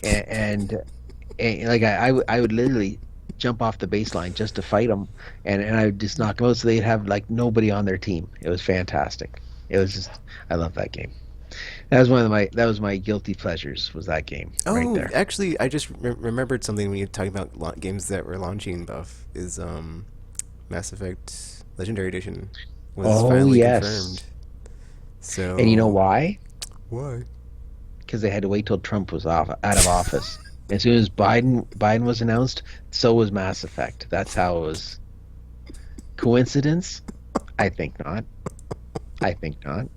[SPEAKER 2] and, and, and like I would literally jump off the baseline just to fight them, and I would just knock them out, so they'd have like nobody on their team. It was fantastic. It was just I love that game. That was my guilty pleasures, was that game right
[SPEAKER 1] Oh,
[SPEAKER 2] there.
[SPEAKER 1] actually, I just remembered something when you were talking about games that were launching. Buff is Mass Effect Legendary Edition was
[SPEAKER 2] Oh
[SPEAKER 1] finally
[SPEAKER 2] yes.
[SPEAKER 1] confirmed.
[SPEAKER 2] And you know
[SPEAKER 1] So
[SPEAKER 2] why?
[SPEAKER 1] why?
[SPEAKER 2] Because they had to wait till Trump was off out of office. As soon as Biden was announced, so was Mass Effect. That's how it was. Coincidence? I think not. I think not.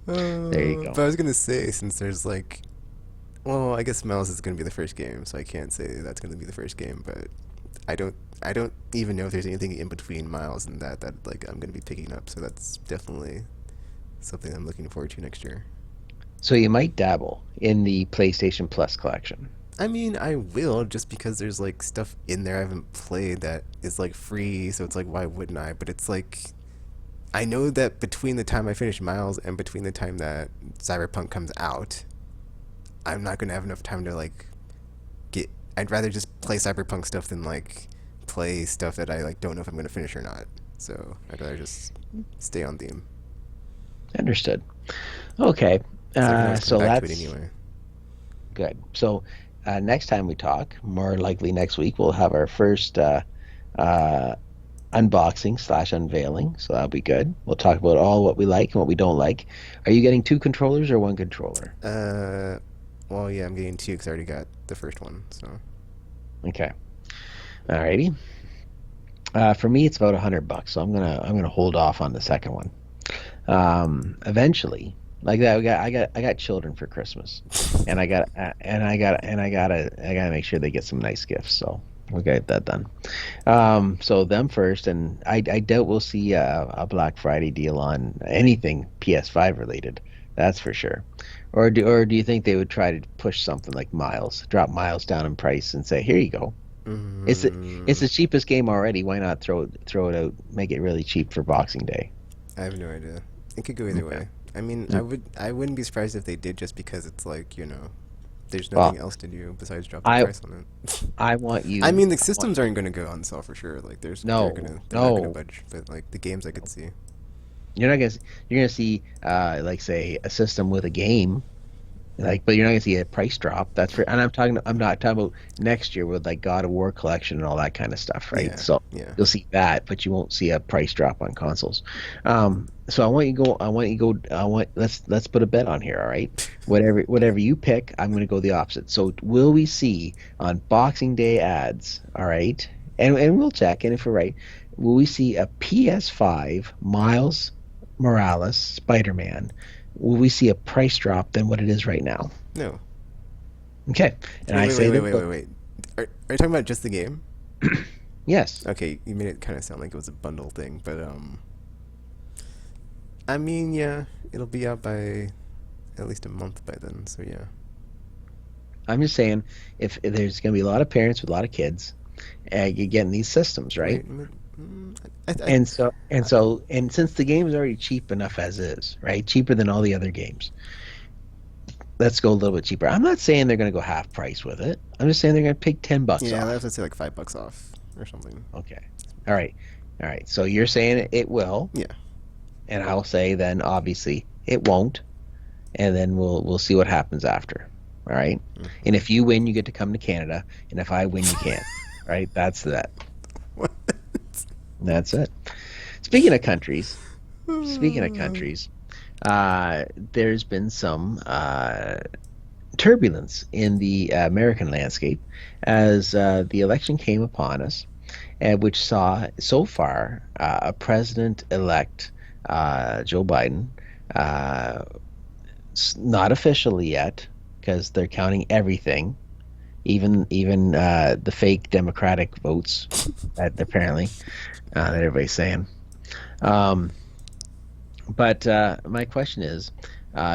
[SPEAKER 2] There you go.
[SPEAKER 1] But I was gonna say, since there's like, well, I guess Miles is gonna be the first game, so I can't say that's gonna be the first game. But I don't, I don't even know if there's anything in between Miles and that like I'm gonna be picking up. So that's definitely something I'm looking forward to next year.
[SPEAKER 2] So you might dabble in the PlayStation Plus collection.
[SPEAKER 1] I mean, I will just because there's like stuff in there I haven't played that is like free, so it's like why wouldn't I? But it's like I know that between the time I finish Miles and between the time that Cyberpunk comes out, I'm not gonna have enough time to like get. I'd rather just play Cyberpunk stuff than like play stuff that I like don't know if I'm gonna finish or not. So I'd rather just stay on theme
[SPEAKER 2] Understood. Okay.
[SPEAKER 1] because I can always come
[SPEAKER 2] So
[SPEAKER 1] back to it
[SPEAKER 2] that's
[SPEAKER 1] anyway.
[SPEAKER 2] good. So next time we talk, more likely next week, we'll have our first uh, unboxing slash unveiling. So that'll be good. We'll talk about all what we like and what we don't like. Are you getting two controllers or one controller?
[SPEAKER 1] Uh, well, yeah, I'm getting two because I already got the first one. So
[SPEAKER 2] Okay. Alrighty. For me, it's about $100, so I'm gonna hold off on the second one. Eventually, like that, I got children for Christmas, and I gotta make sure they get some nice gifts. So we'll get that done. So them first, and I doubt we'll see a Black Friday deal on anything PS5 related. That's for sure. Or do you think they would try to push something like Miles, drop Miles down in price, and say, here you go. It's
[SPEAKER 1] mm,
[SPEAKER 2] the cheapest game already. Why not throw it out, make it really cheap for Boxing Day?
[SPEAKER 1] I have no idea. It could go either
[SPEAKER 2] Okay.
[SPEAKER 1] way. I mean,
[SPEAKER 2] Mm.
[SPEAKER 1] I wouldn't be surprised if they did just because it's like there's nothing
[SPEAKER 2] Well,
[SPEAKER 1] else to do besides drop the
[SPEAKER 2] I
[SPEAKER 1] price on it.
[SPEAKER 2] I want
[SPEAKER 1] I
[SPEAKER 2] you.
[SPEAKER 1] mean, the
[SPEAKER 2] I want
[SPEAKER 1] systems aren't going to go on sale for sure. Like,
[SPEAKER 2] no,
[SPEAKER 1] they're not going to
[SPEAKER 2] no.
[SPEAKER 1] budge. But like the games, I could see.
[SPEAKER 2] You're not gonna you're gonna see like say a system with a game. Like, but you're not gonna see a price drop. That's for, and I'm not talking about next year with like God of War collection and all that kind of stuff, right?
[SPEAKER 1] Yeah,
[SPEAKER 2] So
[SPEAKER 1] yeah.
[SPEAKER 2] you'll see that, but you won't see a price drop on consoles. So I want you go, let's put a bet on here, all right? Whatever you pick, I'm gonna go the opposite. So will we see on Boxing Day ads, all right? And we'll check, and if we're right, will we see a PS5 Miles Morales Spider-Man? Will we see a price drop than what it is right now?
[SPEAKER 1] No.
[SPEAKER 2] Okay. And I say that,
[SPEAKER 1] Wait. Are you talking about just the game?
[SPEAKER 2] yes.
[SPEAKER 1] Okay, you made it kind of sound like it was a bundle thing, but I mean, yeah, it'll be out by at least a month by then. So yeah.
[SPEAKER 2] I'm just saying, if there's going to be a lot of parents with a lot of kids, you're getting these systems, right?
[SPEAKER 1] Wait, mm,
[SPEAKER 2] And since the game is already cheap enough as is, right? Cheaper than all the other games. Let's go a little bit cheaper. I'm not saying they're going to go half price with it. I'm just saying they're going to take $10
[SPEAKER 1] yeah, I have
[SPEAKER 2] off.
[SPEAKER 1] to say like $5 off or something.
[SPEAKER 2] Okay. All right. All right. So you're saying it will,
[SPEAKER 1] Yeah.
[SPEAKER 2] and I'll say then obviously it won't, and then we'll see what happens after. All right. And
[SPEAKER 1] Hmm.
[SPEAKER 2] if you win, you get to come to Canada, and if I win, you can't. Right? That's that.
[SPEAKER 1] What?
[SPEAKER 2] That's it. Speaking of countries, speaking of countries, there's been some turbulence in the American landscape as the election came upon us, which saw so far a president-elect Joe Biden, uh, not officially yet because they're counting everything, even the fake Democratic votes that apparently that everybody's saying. Um, but my question is,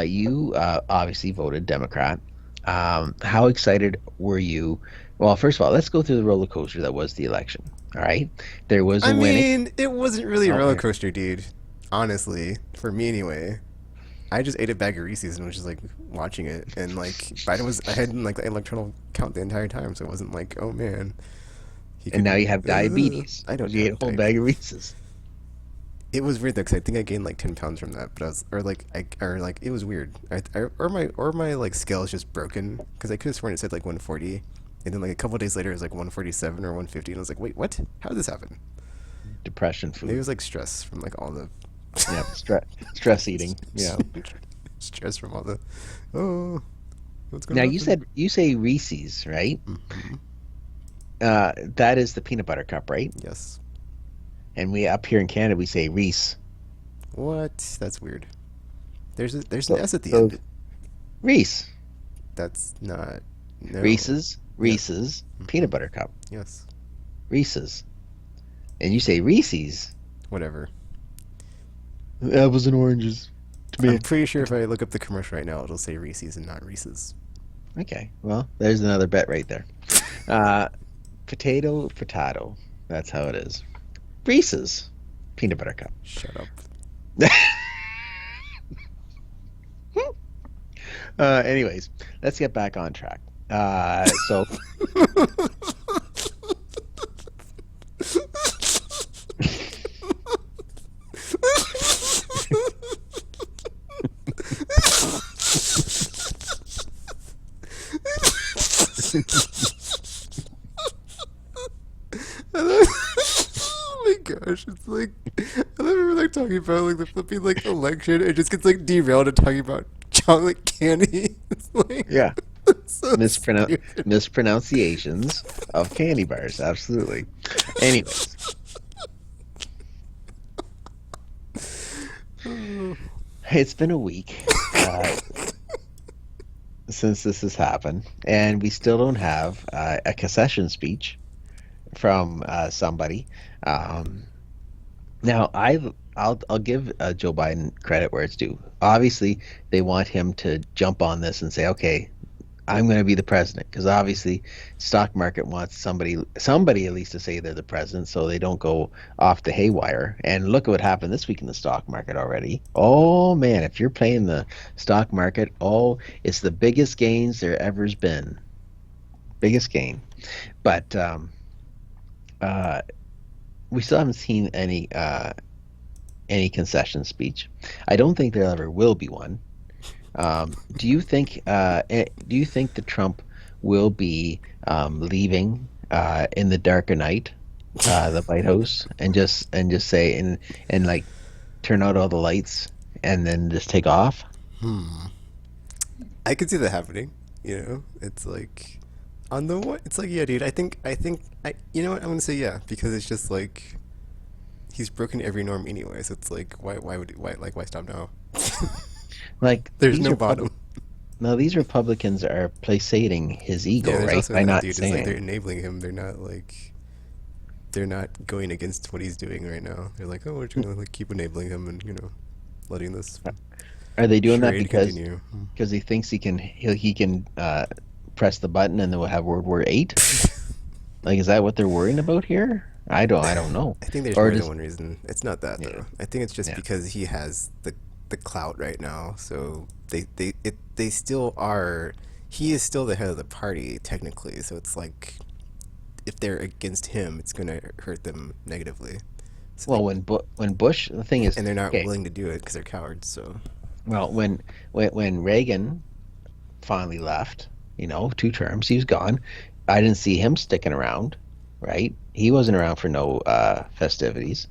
[SPEAKER 2] you obviously voted Democrat. How excited were you? Well, first of all, let's go through the roller coaster that was the election. All right, there was a
[SPEAKER 1] I
[SPEAKER 2] winning.
[SPEAKER 1] mean, it wasn't really a
[SPEAKER 2] Oh,
[SPEAKER 1] roller
[SPEAKER 2] wait.
[SPEAKER 1] coaster, dude. Honestly, for me anyway. I just ate a bag of Reese's and was just like watching it, and like Biden was ahead in like the electoral count the entire time, so it wasn't like, oh man, he
[SPEAKER 2] And
[SPEAKER 1] could.
[SPEAKER 2] now you have diabetes
[SPEAKER 1] I don't
[SPEAKER 2] because you ate a
[SPEAKER 1] have
[SPEAKER 2] whole bag of
[SPEAKER 1] diabetes.
[SPEAKER 2] Reese's.
[SPEAKER 1] It was weird though, because I think I gained like 10 pounds from that, but I was or like it was weird. Or my like scale is just broken because I could have sworn it said like 140, and then like a couple days later it was like 147 or 150, and I was like, wait, what? How did this happen?
[SPEAKER 2] depression
[SPEAKER 1] Maybe it
[SPEAKER 2] food.
[SPEAKER 1] was like stress from like all the
[SPEAKER 2] Yep, stress eating. Yeah.
[SPEAKER 1] stress from all the oh, what's
[SPEAKER 2] Now
[SPEAKER 1] gonna
[SPEAKER 2] you
[SPEAKER 1] happen?
[SPEAKER 2] said you say Reese's, right?
[SPEAKER 1] Hmm.
[SPEAKER 2] That is the peanut butter cup, right?
[SPEAKER 1] Yes.
[SPEAKER 2] And we up here in Canada we say Reese.
[SPEAKER 1] What? That's weird. There's an
[SPEAKER 2] So
[SPEAKER 1] S at the
[SPEAKER 2] so
[SPEAKER 1] end.
[SPEAKER 2] Reese,
[SPEAKER 1] That's not no. Yes.
[SPEAKER 2] Reese's
[SPEAKER 1] Hmm.
[SPEAKER 2] peanut butter cup,
[SPEAKER 1] Yes.
[SPEAKER 2] Reese's, and you say Reese's.
[SPEAKER 1] Whatever.
[SPEAKER 2] Apples and oranges.
[SPEAKER 1] I'm
[SPEAKER 2] Tomato.
[SPEAKER 1] pretty sure if I look up the commercial right now, it'll say Reese's and not Reese's.
[SPEAKER 2] Okay, well, there's another bet right there. Uh, potato. That's how it is. Reese's peanut butter cup.
[SPEAKER 1] Shut up.
[SPEAKER 2] Anyways, let's get back on track. So
[SPEAKER 1] Oh my gosh, it's like I thought we were like talking about like the flipping like election. It just gets like derailed to talking about chocolate candy. It's like
[SPEAKER 2] yeah,
[SPEAKER 1] it's so
[SPEAKER 2] mispronoun
[SPEAKER 1] stupid.
[SPEAKER 2] mispronunciations of candy bars. Absolutely. Anyways,
[SPEAKER 1] Oh.
[SPEAKER 2] it's been a week since this has happened, and we still don't have a concession speech from somebody. Um, Now, I'll give Joe Biden credit where it's due. Obviously, they want him to jump on this and say, "Okay, I'm going to be the president," because obviously, stock market wants somebody at least to say they're the president, so they don't go off the haywire. And look at what happened this week in the stock market already. Oh man, if you're playing the stock market, oh, it's the biggest gains there ever's been. Biggest gain, but uh, we still haven't seen any concession speech. I don't think there ever will be one. Do you think that Trump will be leaving in the dark of night, the White House, and just say and like turn out all the lights and then just take off?
[SPEAKER 1] Hmm. I could see that happening. It's like on the one. It's like yeah, dude. I. You know what? I'm gonna say yeah because it's just like he's broken every norm anyway. So it's like why stop now?
[SPEAKER 2] Like
[SPEAKER 1] There's no bottom.
[SPEAKER 2] these Republicans are placating his ego,
[SPEAKER 1] Yeah, there's
[SPEAKER 2] right?
[SPEAKER 1] also
[SPEAKER 2] By
[SPEAKER 1] that
[SPEAKER 2] not
[SPEAKER 1] dude. It's like they're
[SPEAKER 2] saying.
[SPEAKER 1] enabling him. They're not going against what he's doing right now. They're like, oh, we're just gonna like keep enabling him and letting this
[SPEAKER 2] Are they doing that
[SPEAKER 1] charade continue.
[SPEAKER 2] because he thinks he can press the button and then we'll have World War VIII? Like, is that what they're worrying about here? I don't know.
[SPEAKER 1] I think there's
[SPEAKER 2] Or
[SPEAKER 1] more than
[SPEAKER 2] just
[SPEAKER 1] one reason. It's not that
[SPEAKER 2] yeah,
[SPEAKER 1] though. I think it's just
[SPEAKER 2] yeah.
[SPEAKER 1] because he has the clout right now. So they still are. He is still the head of the party technically. So it's like if they're against him, it's gonna hurt them negatively. So
[SPEAKER 2] Well,
[SPEAKER 1] they
[SPEAKER 2] when Bush, the thing is,
[SPEAKER 1] and they're not
[SPEAKER 2] okay.
[SPEAKER 1] willing to do it because they're cowards. So
[SPEAKER 2] Well, when Reagan finally left, 2 terms, he was gone. I didn't see him sticking around, right? He wasn't around for no festivities.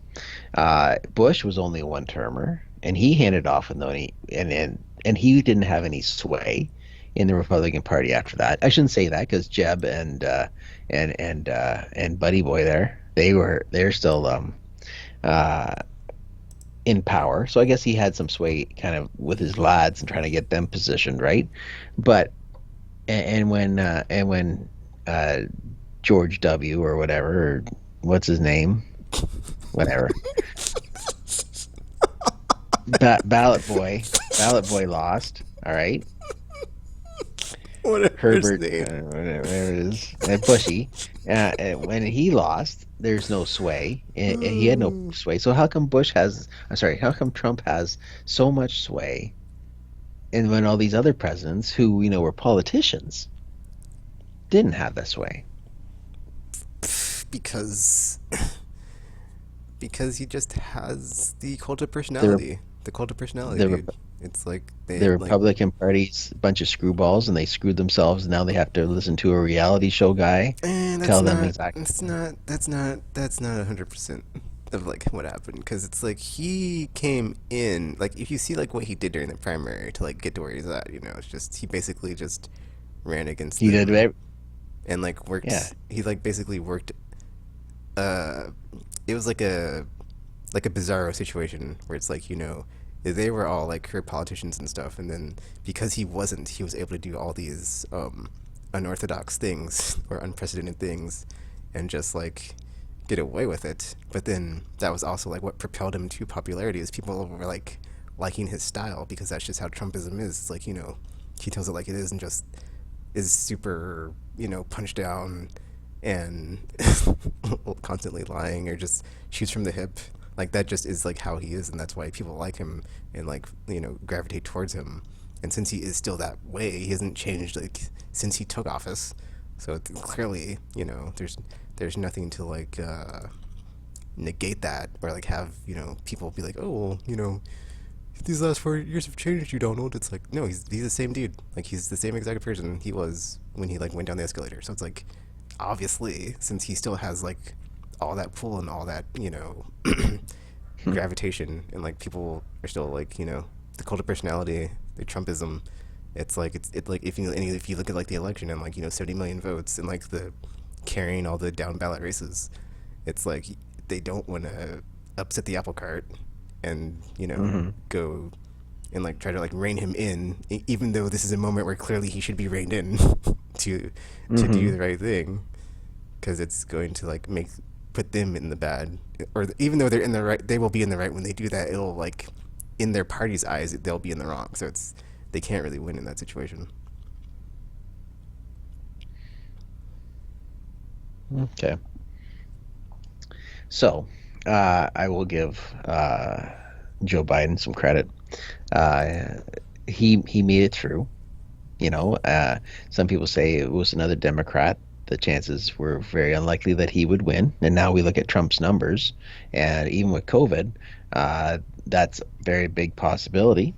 [SPEAKER 2] Bush was only a one-termer, and he handed off with no any, and he didn't have any sway in the Republican Party after that. I shouldn't say that because Jeb and Buddy Boy there, they're still uh, in power. So I guess he had some sway kind of with his lads and trying to get them positioned, right? But and when uh, George W. or whatever, or what's his name, whatever, ballot boy lost. All right,
[SPEAKER 1] whatever his
[SPEAKER 2] Herbert,
[SPEAKER 1] name.
[SPEAKER 2] whatever it is, Bushy. When he lost, there's no sway. He had no
[SPEAKER 1] Oh.
[SPEAKER 2] sway. So how come I'm sorry, how come Trump has so much sway, and when all these other presidents who were politicians didn't have that sway?
[SPEAKER 1] Because he just has the cult of
[SPEAKER 2] The
[SPEAKER 1] personality. The cult of personality,
[SPEAKER 2] the
[SPEAKER 1] dude. It's like
[SPEAKER 2] the
[SPEAKER 1] they like
[SPEAKER 2] Republican Party's a bunch of screwballs, and they screwed themselves. And now they have to listen to a reality show guy
[SPEAKER 1] and
[SPEAKER 2] tell them exactly.
[SPEAKER 1] that's not 100%. of like what happened, because it's like he came in, like if you see like what he did during the primary to like get to where he's at, it's just he basically just ran against
[SPEAKER 2] He did
[SPEAKER 1] them
[SPEAKER 2] it.
[SPEAKER 1] and like
[SPEAKER 2] Yeah,
[SPEAKER 1] worked. He like basically worked. Uh, it was like a bizarro situation where it's like they were all like career politicians and stuff, and then because he wasn't, he was able to do all these unorthodox things or unprecedented things, and just like get away with it. But then that was also like what propelled him to popularity, is people were like liking his style, because that's just how Trumpism is. It's like he tells it like it is and just is super punched down and constantly lying or just shoots from the hip. Like that just is like how he is, and that's why people like him and like gravitate towards him. And since he is still that way, he hasn't changed like since he took office. So clearly, there's nothing to like negate that, or like have people be like, oh well, these last 4 years have changed you, Donald. It's like, no, he's the same dude. Like he's the same exact person he was when he like went down the escalator. So it's like, obviously, since he still has like all that pull and all that gravitation, and like people are still like the cult of personality, the Trumpism. It's like it's like if you look at like the election and like 70 million votes and like the carrying all the down ballot races, it's like they don't want to upset the apple cart and
[SPEAKER 2] hmm
[SPEAKER 1] go and like try to like rein him in, even though this is a moment where clearly he should be reined in to do
[SPEAKER 2] hmm
[SPEAKER 1] the right thing, because it's going to like make put them in the bad, or even though they're in the right, they will be in the right when they do that. It'll like in their party's eyes they'll be in the wrong, so it's they can't really win in that situation.
[SPEAKER 2] Okay. So, I will give Joe Biden some credit. Uh, he made it through. You know, some people say it was another Democrat. The chances were very unlikely that he would win. And now we look at Trump's numbers, and even with COVID, uh, that's a very big possibility.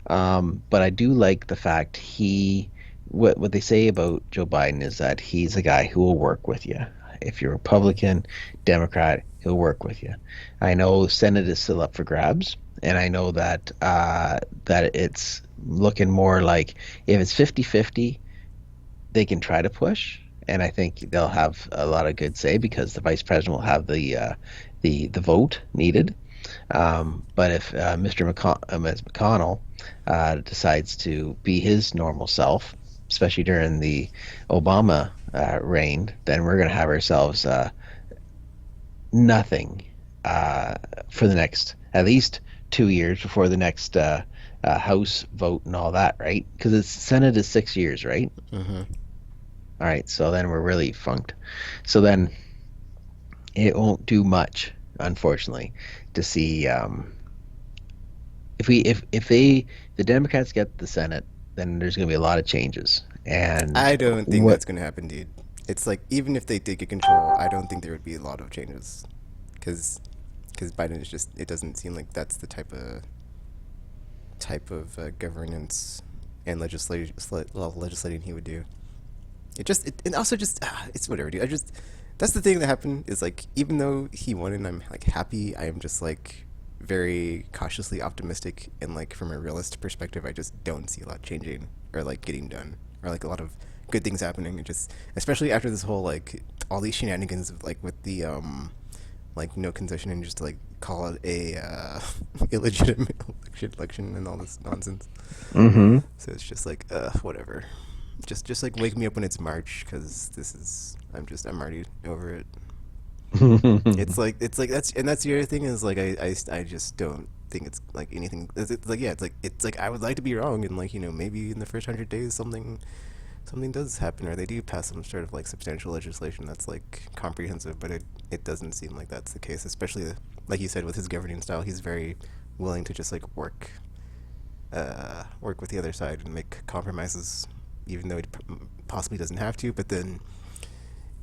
[SPEAKER 2] But I do like the fact what they say about Joe Biden is that he's a guy who will work with you. If you're Republican, Democrat, he'll work with you. I know Senate is still up for grabs, and I know that it's looking more like if it's 50-50, they can try to push, and I think they'll have a lot of good say because the vice president will have the vote needed. But if Ms. McConnell decides to be his normal self, especially during the Obama reign, then we're going to have ourselves nothing uh, for the next at least 2 years before the next House vote and all that, right? Because the Senate is 6 years, right?
[SPEAKER 1] Mm-hmm.
[SPEAKER 2] All right, so then we're really funked. So then it won't do much, unfortunately, to see if the Democrats get the Senate, then there's going to be a lot of changes. And
[SPEAKER 1] I don't think
[SPEAKER 2] what
[SPEAKER 1] that's gonna happen, dude. It's like even if they did get control, I don't think there would be a lot of changes, because Biden is just, it doesn't seem like that's the type of governance and legislating he would do. And also just it's whatever, dude. I just That's the thing that happened, is like even though he won and I'm like happy, I am just like very cautiously optimistic, and like from a realist perspective, I just don't see a lot changing or like getting done, or like a lot of good things happening. It just, especially after this whole like all these shenanigans of, like with the like no concession, and just to like call it a illegitimate election and all this nonsense.
[SPEAKER 2] hmm
[SPEAKER 1] So it's just like whatever. Just like wake me up when it's March, because this is, I'm already over it. It's like that's the other thing, is like I just don't think it's like anything. It's like, yeah, it's like I would like to be wrong, and like maybe in the first 100 days something does happen, or they do pass some sort of like substantial legislation that's like comprehensive, but it doesn't seem like that's the case, especially like you said with his governing style. He's very willing to just like work with the other side and make compromises, even though he possibly doesn't have to. But then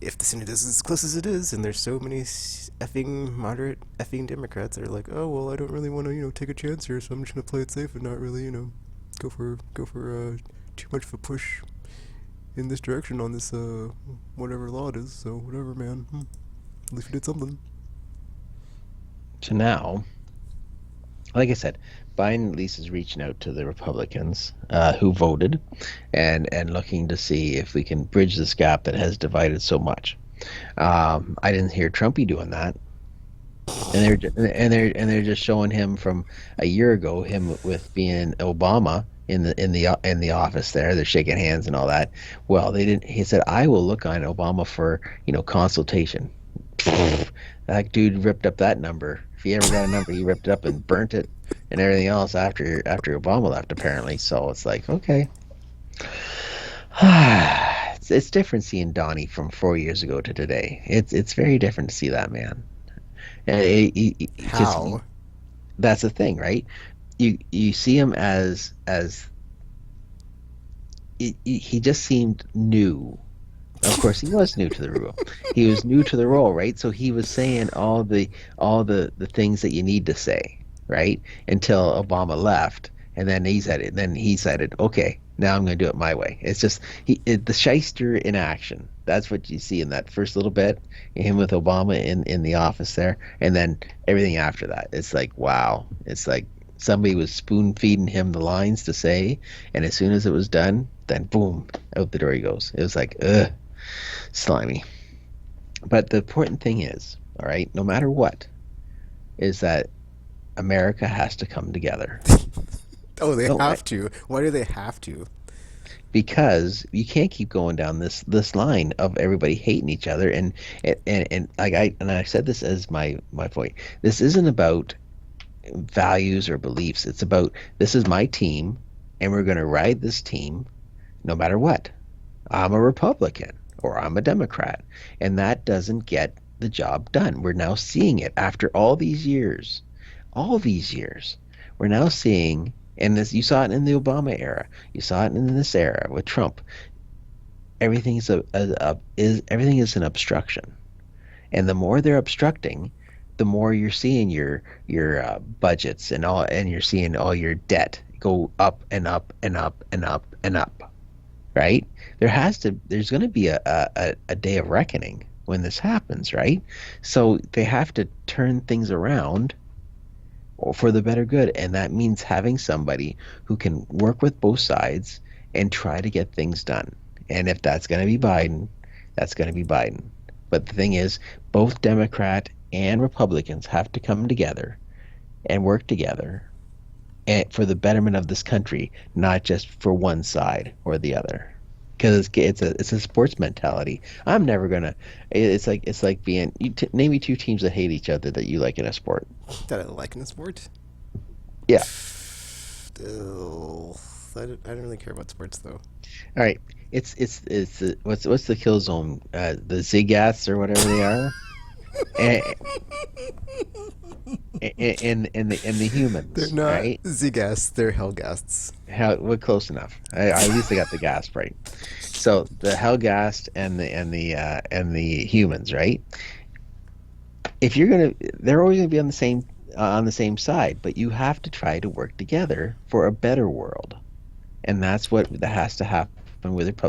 [SPEAKER 1] if the Senate is as close as it is, and there's so many effing moderate effing Democrats that are like, oh well, I don't really want to take a chance here, so I'm just gonna play it safe and not really go for too much of a push in this direction on this whatever law it is. So whatever, man. At least we did something.
[SPEAKER 2] So now, like I said, Biden at least is reaching out to the Republicans who voted and looking to see if we can bridge this gap that has divided so much. I didn't hear Trumpy doing that, and they're just showing him from a year ago, him with being Obama in the office there. They're shaking hands and all that. Well, they didn't. He said, "I will look on Obama for consultation." That dude ripped up that number. If he ever got a number, he ripped it up and burnt it and everything else after Obama left, apparently. So it's like, okay. It's different seeing Donnie from 4 years ago to today. It's very different to see that man. And because
[SPEAKER 1] How?
[SPEAKER 2] that's the thing, right? You see him as he just seemed new. Of course, he was new to the role. He was new to the role, right? So he was saying all the things that you need to say, right? Until Obama left, and then he said it. Then he said it. Okay, now I'm going to do it my way. It's just the shyster in action. That's what you see in that first little bit, him with Obama in the office there, and then everything after that. It's like wow. It's like somebody was spoon feeding him the lines to say, and as soon as it was done, then boom, out the door he goes. It was like ugh, slimy. But the important thing is, all right, no matter what, is that America has to come together.
[SPEAKER 1] Oh, they
[SPEAKER 2] No,
[SPEAKER 1] have to. Why do they have to?
[SPEAKER 2] because you can't keep going down this line of everybody hating each other and like I said this as my point. This isn't about values or beliefs. It's about this is my team and we're going to ride this team no matter what. I'm a Republican or I'm a Democrat, and that doesn't get the job done. We're now seeing it after all these years. All these years. We're now seeing, and this you saw it in the Obama era. You saw it in this era with Trump. Everything is everything is an obstruction, and the more they're obstructing, the more you're seeing your budgets and all, and you're seeing all your debt go up and up and up and up and up, right? There's going to be a day of reckoning when this happens, right? So they have to turn things around for the better good, and that means having somebody who can work with both sides and try to get things done. And if that's going to be Biden, that's going to be Biden. But the thing is, both Democrat and Republicans have to come together and work together and for the betterment of this country, not just for one side or the other. Because it's a sports mentality. I'm never gonna. It's like being. Name me two teams that hate each other that you like in a sport.
[SPEAKER 1] That I like in the sport?
[SPEAKER 2] Yeah.
[SPEAKER 1] Ugh, I don't really care about sports though.
[SPEAKER 2] All right. It's what's the kill zone? The Zigats or whatever they are, and and the
[SPEAKER 1] They're
[SPEAKER 2] humans,
[SPEAKER 1] not
[SPEAKER 2] right?
[SPEAKER 1] Zgas, they're Hellgasts.
[SPEAKER 2] How we're close enough. At least I got the gasp right. So the Helgast and the humans, right? If you're gonna, they're always gonna be on the same side, but you have to try to work together for a better world, and that's what that has to happen with it.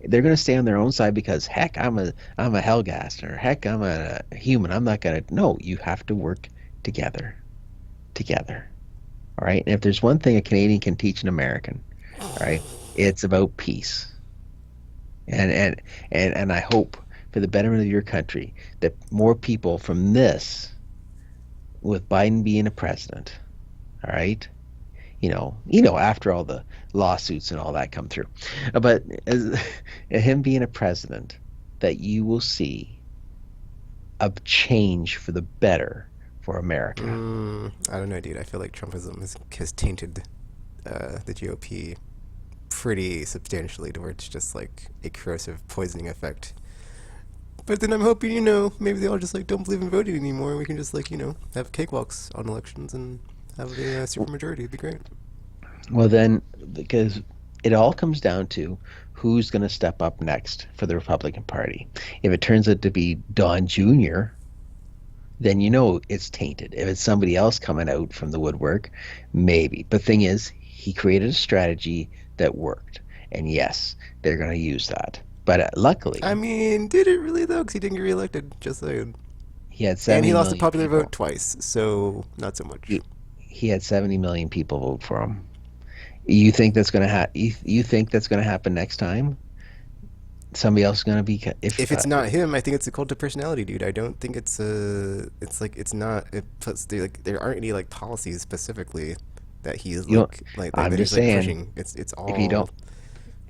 [SPEAKER 2] They're gonna stay on their own side because heck, I'm a Helgast or heck, I'm a human. I'm not gonna. No, you have to work together, together. All right. And if there's one thing a Canadian can teach an American, all right, it's about peace. And I hope for the betterment of your country that more people from this, with Biden being a president, all right, after all the lawsuits and all that come through, but as him being a president, that you will see a change for the better for America.
[SPEAKER 1] I don't know, dude. I feel like Trumpism has tainted the GOP pretty substantially to where it's just like a corrosive poisoning effect. But then I'm hoping, maybe they all just like don't believe in voting anymore and we can just like, have cakewalks on elections and have a supermajority. It'd be great.
[SPEAKER 2] Well, then, because it all comes down to who's going to step up next for the Republican Party. If it turns out to be Don Jr., then it's tainted. If it's somebody else coming out from the woodwork, maybe. But thing is, he created a strategy that worked. And yes, they're going to use that. But
[SPEAKER 1] I
[SPEAKER 2] luckily,
[SPEAKER 1] mean, did it really though? Because he didn't get reelected. Just saying.
[SPEAKER 2] he had
[SPEAKER 1] And he
[SPEAKER 2] 70
[SPEAKER 1] lost the
[SPEAKER 2] million
[SPEAKER 1] popular vote
[SPEAKER 2] people.
[SPEAKER 1] twice, so not so much.
[SPEAKER 2] He had 70 million people vote for him. You think that's gonna you think that's gonna happen next time? Somebody else is gonna be if
[SPEAKER 1] If it's not him, I think it's a cult of personality, dude. I don't think it's a. It's like it's not. It puts there aren't any like policies specifically that he's
[SPEAKER 2] you don't.
[SPEAKER 1] like
[SPEAKER 2] I'm
[SPEAKER 1] that
[SPEAKER 2] just
[SPEAKER 1] he's like
[SPEAKER 2] saying,
[SPEAKER 1] pushing. It's
[SPEAKER 2] if you
[SPEAKER 1] all
[SPEAKER 2] don't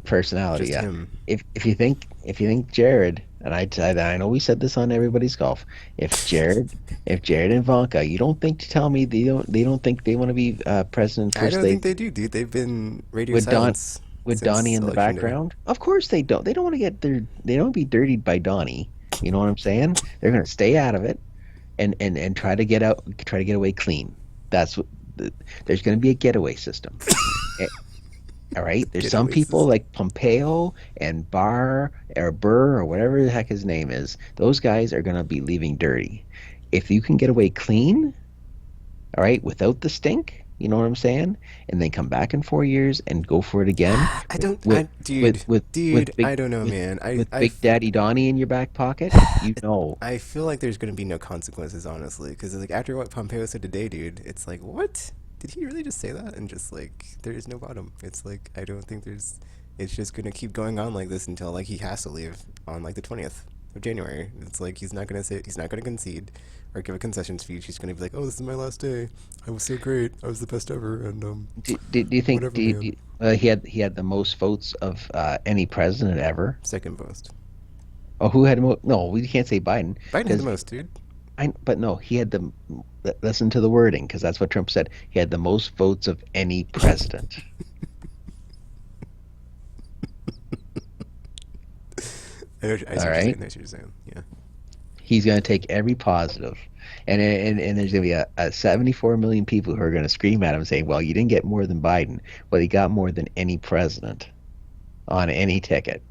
[SPEAKER 2] personality,
[SPEAKER 1] just
[SPEAKER 2] yeah.
[SPEAKER 1] him.
[SPEAKER 2] If you think Jared and I know we said this on Everybody's Golf. If Jared and Ivanka, you don't think to tell me they don't think they want to be president
[SPEAKER 1] I
[SPEAKER 2] first
[SPEAKER 1] don't think
[SPEAKER 2] lady
[SPEAKER 1] they do, dude. They've been radio
[SPEAKER 2] with Don
[SPEAKER 1] silence
[SPEAKER 2] with Donnie
[SPEAKER 1] since
[SPEAKER 2] in the
[SPEAKER 1] election day.
[SPEAKER 2] background? Of course they don't. They don't want to they don't be dirtied by Donnie. You know what I'm saying? They're gonna stay out of it and try to get away clean. That's what there's gonna be a getaway system. Eh, All right. There's some
[SPEAKER 1] Getaway
[SPEAKER 2] people
[SPEAKER 1] system.
[SPEAKER 2] like Pompeo and Barr or Burr or whatever the heck his name is. Those guys are gonna be leaving dirty. If you can get away clean, all right, without the stink, you know what I'm saying? And then come back in 4 years and go for it again
[SPEAKER 1] I don't.
[SPEAKER 2] with with
[SPEAKER 1] Dude,
[SPEAKER 2] with
[SPEAKER 1] dude.
[SPEAKER 2] with big
[SPEAKER 1] I don't know,
[SPEAKER 2] with
[SPEAKER 1] man.
[SPEAKER 2] with Big Daddy Donnie in your back pocket, you know.
[SPEAKER 1] I feel like there's gonna be no consequences, honestly, because like after what Pompeo said today, dude, it's like, what? Did he really just say that? And just like, there is no bottom. It's like I don't think there's. It's just gonna keep going on like this until like he has to leave on like the 20th of January. It's like he's not gonna say he's not gonna concede or give a concession speech. He's gonna be like, oh, this is my last day. I was so great. I was the best ever. And
[SPEAKER 2] Do you think
[SPEAKER 1] whatever, man.
[SPEAKER 2] he had the most votes of any president ever?
[SPEAKER 1] Second most.
[SPEAKER 2] Oh, who had mo no, we can't say Biden
[SPEAKER 1] Biden had the
[SPEAKER 2] because
[SPEAKER 1] most, dude.
[SPEAKER 2] but no, he had the listen to the wording because that's what Trump said. He had the most votes of any president.
[SPEAKER 1] I see
[SPEAKER 2] All
[SPEAKER 1] what you're
[SPEAKER 2] right.
[SPEAKER 1] saying. I see what you're saying. Yeah.
[SPEAKER 2] He's going to take every positive. And there's going to be a 74 million people who are going to scream at him saying, well, you didn't get more than Biden. Well, he got more than any president on any ticket,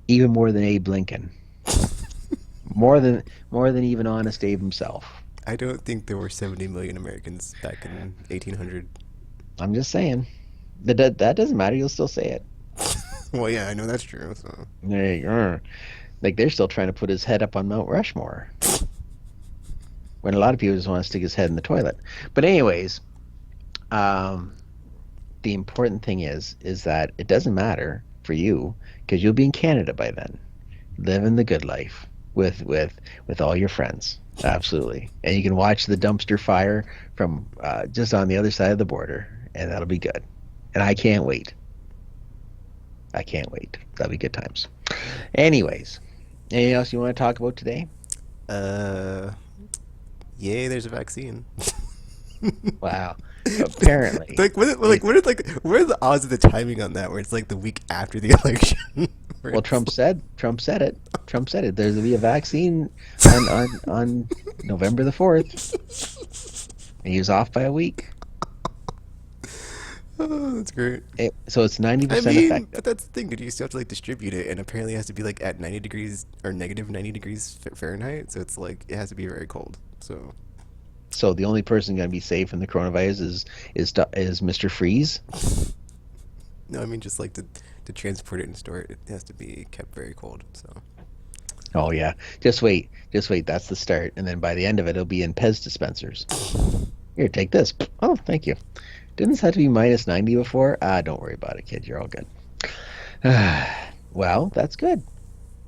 [SPEAKER 2] even more than Abe Lincoln, more than even Honest Abe himself.
[SPEAKER 1] I don't think there were 70 million Americans back in 1800.
[SPEAKER 2] I'm just saying that doesn't matter. You'll still say it.
[SPEAKER 1] Well, yeah, I know that's true. So
[SPEAKER 2] There you are. Like they're still trying to put his head up on Mount Rushmore when a lot of people just want to stick his head in the toilet. But anyways, um, the important thing is that it doesn't matter for you because you'll be in Canada by then, living the good life with all your friends. Absolutely, and you can watch the dumpster fire from just on the other side of the border, and that'll be good. And I can't wait. I can't wait. That'll be good times. Anyways, anything else you want to talk about today?
[SPEAKER 1] uh, yay, there's a vaccine.
[SPEAKER 2] Wow. Apparently, it,
[SPEAKER 1] what are the odds of the timing on that? Where it's like the week after the election, where
[SPEAKER 2] well,
[SPEAKER 1] it's
[SPEAKER 2] Trump said it. Trump said it. There's to be a vaccine on November the 4th, and he was off by a week.
[SPEAKER 1] oh, that's great.
[SPEAKER 2] So it's ninety
[SPEAKER 1] I
[SPEAKER 2] percent
[SPEAKER 1] mean,
[SPEAKER 2] effective.
[SPEAKER 1] but that's the thing, dude. You still have to like distribute it, and apparently it has to be like at 90 degrees or negative 90 degrees Fahrenheit. So it's like it has to be very cold. So
[SPEAKER 2] So the only person going to be safe from the coronavirus is Mr. Freeze.
[SPEAKER 1] no, I mean just like to transport it and store it, it has to be kept very cold. So
[SPEAKER 2] Oh yeah, just wait. That's the start, and then by the end of it, it'll be in Pez dispensers. Here, take this. Oh, thank you. Didn't this have to be minus 90 before? Ah, don't worry about it, kid. You're all good. Well, that's good.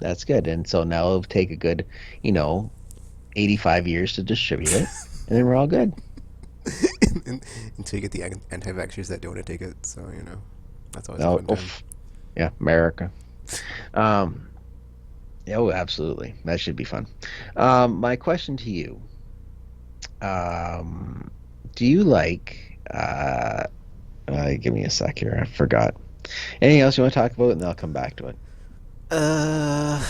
[SPEAKER 2] That's good. And so now it'll take a good, you know, 85 years to distribute it, and then we're all good.
[SPEAKER 1] until you get the anti-vaxxers that don't want to take it. So that's always a
[SPEAKER 2] Oh,
[SPEAKER 1] fun time.
[SPEAKER 2] oof. Yeah, America. Um, yeah, oh, absolutely. That should be fun. My question to you, um, do you like, give me a sec here. I forgot. Anything else you want to talk about? And then I'll come back to it.
[SPEAKER 1] Uh,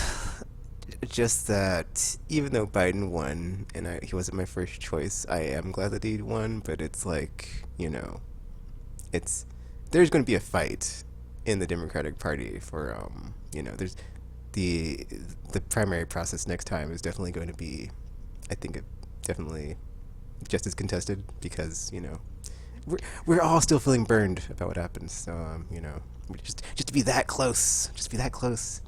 [SPEAKER 1] just that even though Biden won and he wasn't my first choice, I am glad that he won. But it's like it's there's going to be a fight in the Democratic Party for there's the the primary process next time is definitely going to be, I think it definitely just as contested because we're all still feeling burned about what happened. So we just to be that close, just be that close.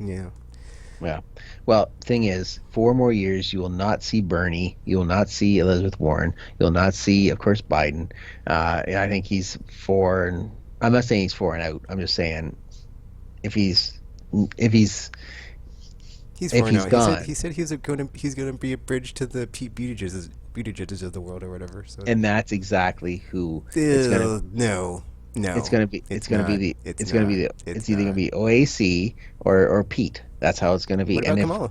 [SPEAKER 2] Yeah. Well, thing is, 4 more years, you will not see Bernie. You will not see Elizabeth Warren. You'll not see, of course, Biden. I think he's four, and I'm not saying he's four and out. I'm just saying if he's if he's
[SPEAKER 1] He's
[SPEAKER 2] if
[SPEAKER 1] for
[SPEAKER 2] he's
[SPEAKER 1] now. He said
[SPEAKER 2] gone,
[SPEAKER 1] he's gonna be a bridge to the Pete Buttigieg's of the world or whatever. So
[SPEAKER 2] and that's exactly who
[SPEAKER 1] ew, no, no,
[SPEAKER 2] it's
[SPEAKER 1] it's
[SPEAKER 2] gonna be
[SPEAKER 1] not.
[SPEAKER 2] the
[SPEAKER 1] It's
[SPEAKER 2] it's gonna be
[SPEAKER 1] not.
[SPEAKER 2] the
[SPEAKER 1] It's
[SPEAKER 2] it's either gonna
[SPEAKER 1] not.
[SPEAKER 2] be OAC or Pete. That's how it's gonna
[SPEAKER 1] What
[SPEAKER 2] be.
[SPEAKER 1] about
[SPEAKER 2] And if
[SPEAKER 1] Kamala?